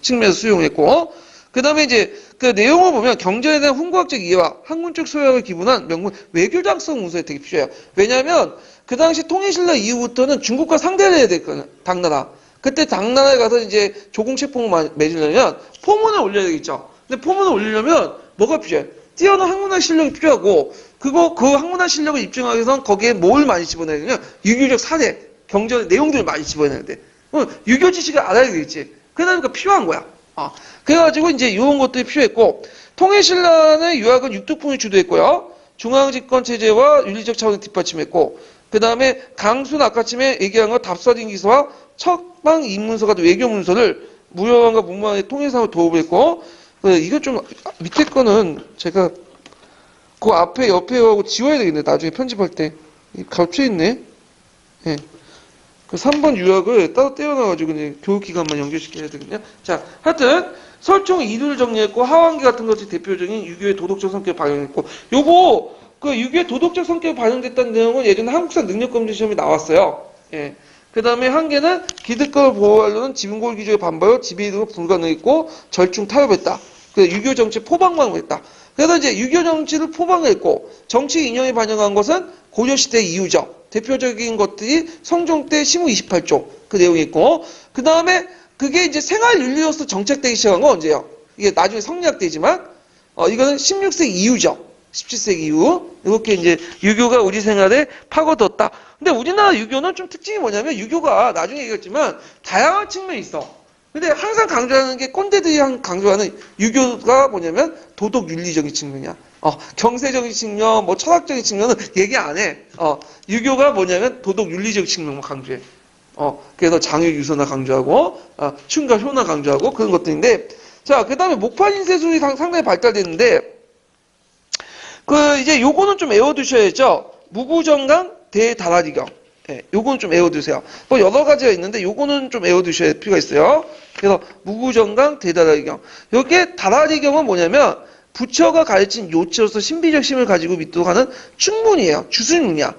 [SPEAKER 1] 측면에서 수용했고 그 다음에 이제 그 내용을 보면 경제에 대한 훈구학적 이해와 학문적 소양을 기본한 명문 외교장성 문서에 되게 필요해요. 왜냐하면 그 당시 통일신라 이후부터는 중국과 상대를 해야 됐거든요. 당나라. 그때 당나라에 가서 이제 조공책봉을 맺으려면 포문을 올려야 되겠죠. 근데 포문을 올리려면 뭐가 필요해? 뛰어난 학문학 실력이 필요하고 그 학문학 실력을 입증하기 위해서는 거기에 뭘 많이 집어넣어야 되냐? 유교적 사례, 경제 내용들을 많이 집어넣어야 돼. 유교 지식을 알아야 되겠지. 그러니까 필요한 거야. 그래가지고 이제 이런 것들이 필요했고 통일신라의 유학은 육두풍이 주도했고요. 중앙집권 체제와 윤리적 차원을 뒷받침했고 그 다음에 강순 아까쯤에 얘기한 거 답서진 기서와 척방 입문서 같은 외교 문서를 무역왕과 문무왕의 통일상을 도입했고 이거 좀 밑에 거는 제가 그 앞에 옆에 하고 지워야 되겠네. 나중에 편집할 때 겹쳐 있네. 예. 그 3번 유학을 따로 떼어놔가지고 교육기관만 연결시켜야 되거든요. 자, 하여튼 설총 이두를 정리했고 하완기 같은 것이 대표적인 유교의 도덕적 성격을 반영했고 요거 그 유교의 도덕적 성격이 반영됐다는 내용은 예전에 한국사 능력검증 시험에 나왔어요. 예. 그 다음에 한 개는 기득권을 보호하려는 지분고를 기조에 반발하여 지배이득을 불가능했고 절충 타협했다. 그래서 유교 정치 포방망을 했다. 그래서 이제 유교 정치를 포방했고 정치 인형에 반영한 것은 고려시대 이후죠. 대표적인 것들이 성종 때 시무 28조 그 내용이 있고 그 다음에 그게 이제 생활윤리로서 정착되기 시작한 건 언제예요? 이게 나중에 성리학되지만 이거는 16세기 이후죠. 17세기 이후 이렇게 이제 유교가 우리 생활에 파고들었다. 근데 우리나라 유교는 좀 특징이 뭐냐면 유교가 나중에 얘기했지만 다양한 측면이 있어. 근데 항상 강조하는 게 꼰대들이 강조하는 유교가 뭐냐면 도덕 윤리적인 측면이야. 경세적인 측면, 뭐 철학적인 측면은 얘기 안 해. 유교가 뭐냐면 도덕 윤리적 측면만 강조해. 그래서 장유유서나 강조하고, 춘가 효나 강조하고 그런 것들인데, 자, 그 다음에 목판 인쇄술이 상당히 발달됐는데, 이제 요거는 좀 외워두셔야죠. 무구정강 대다라리경. 예, 요거는 좀 외워두세요. 뭐 여러 가지가 있는데 요거는 좀 외워두셔야 필요가 있어요. 그래서 무구정강 대다라리경. 요게 다라리경은 뭐냐면 부처가 가르친 요체로서 신비적 힘을 가지고 믿도록 하는 충문이에요. 주술문이야.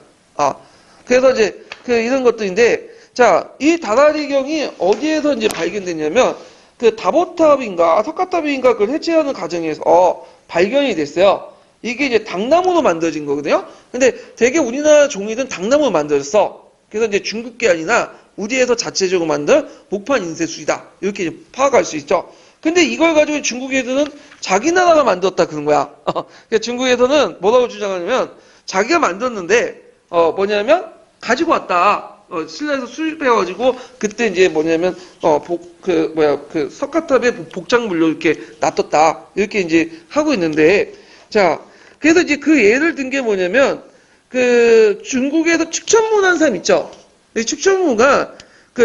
[SPEAKER 1] 그래서 이제 이런 것들인데 자, 이 다라리경이 어디에서 이제 발견됐냐면 그 다보탑인가 석가탑인가 그걸 해체하는 과정에서 발견이 됐어요. 이게 이제 당나무로 만들어진 거거든요. 근데 되게 우리나라 종이는 당나무로 만들었어. 그래서 이제 중국계 아니나 우리에서 자체적으로 만든 목판 인쇄술이다. 이렇게 이제 파악할 수 있죠. 근데 이걸 가지고 중국에서는 자기 나라가 만들었다 그런 거야. 그러니까 중국에서는 뭐라고 주장하냐면 자기가 만들었는데 뭐냐면 가지고 왔다. 신라에서 수입해가지고 그때 이제 뭐냐면 석가탑에 복장물로 이렇게 놔뒀다. 이렇게 이제 하고 있는데 자. 그래서 이제 그 예를 든 게 뭐냐면, 중국에서 축천문 한 사람 있죠? 이 축천문가,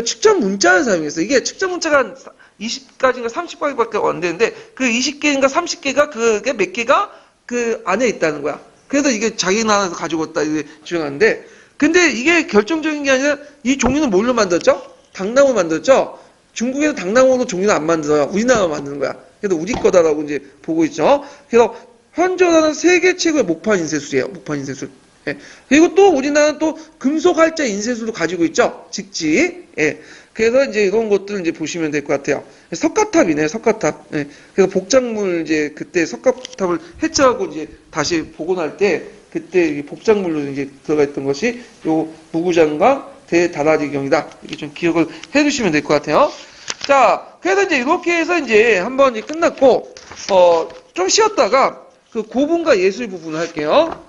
[SPEAKER 1] 축천 문자를 사용했어요. 이게 축천 문자가 한 20가지인가 30가지밖에 안 되는데, 그 20개인가 30개가, 그게 몇 개가 그 안에 있다는 거야. 그래서 이게 자기 나라에서 가지고 왔다, 이게 주장하는데, 근데 이게 결정적인 게 아니라, 이 종이는 뭘로 만들었죠? 당나무 만들었죠? 중국에서 당나무로 종이는 안 만들어요. 우리나라가 만드는 거야. 그래서 우리 거다라고 이제 보고 있죠. 그래서, 현존하는 세계 최고의 목판 인쇄술이에요. 목판 인쇄술. 예. 그리고 또 우리나라는 또 금속 활자 인쇄술도 가지고 있죠. 직지. 예. 그래서 이제 이런 것들을 이제 보시면 될 것 같아요. 석가탑이네, 석가탑. 예. 그래서 복작물 이제 그때 석가탑을 해체하고 이제 다시 복원할 때 그때 복작물로 이제 들어가 있던 것이 요 무구장강 대다라리경이다. 이렇게 좀 기억을 해 주시면 될 것 같아요. 자, 그래서 이제 이렇게 해서 이제 한번 이제 끝났고, 좀 쉬었다가 그 고분과 예술 부분을 할게요.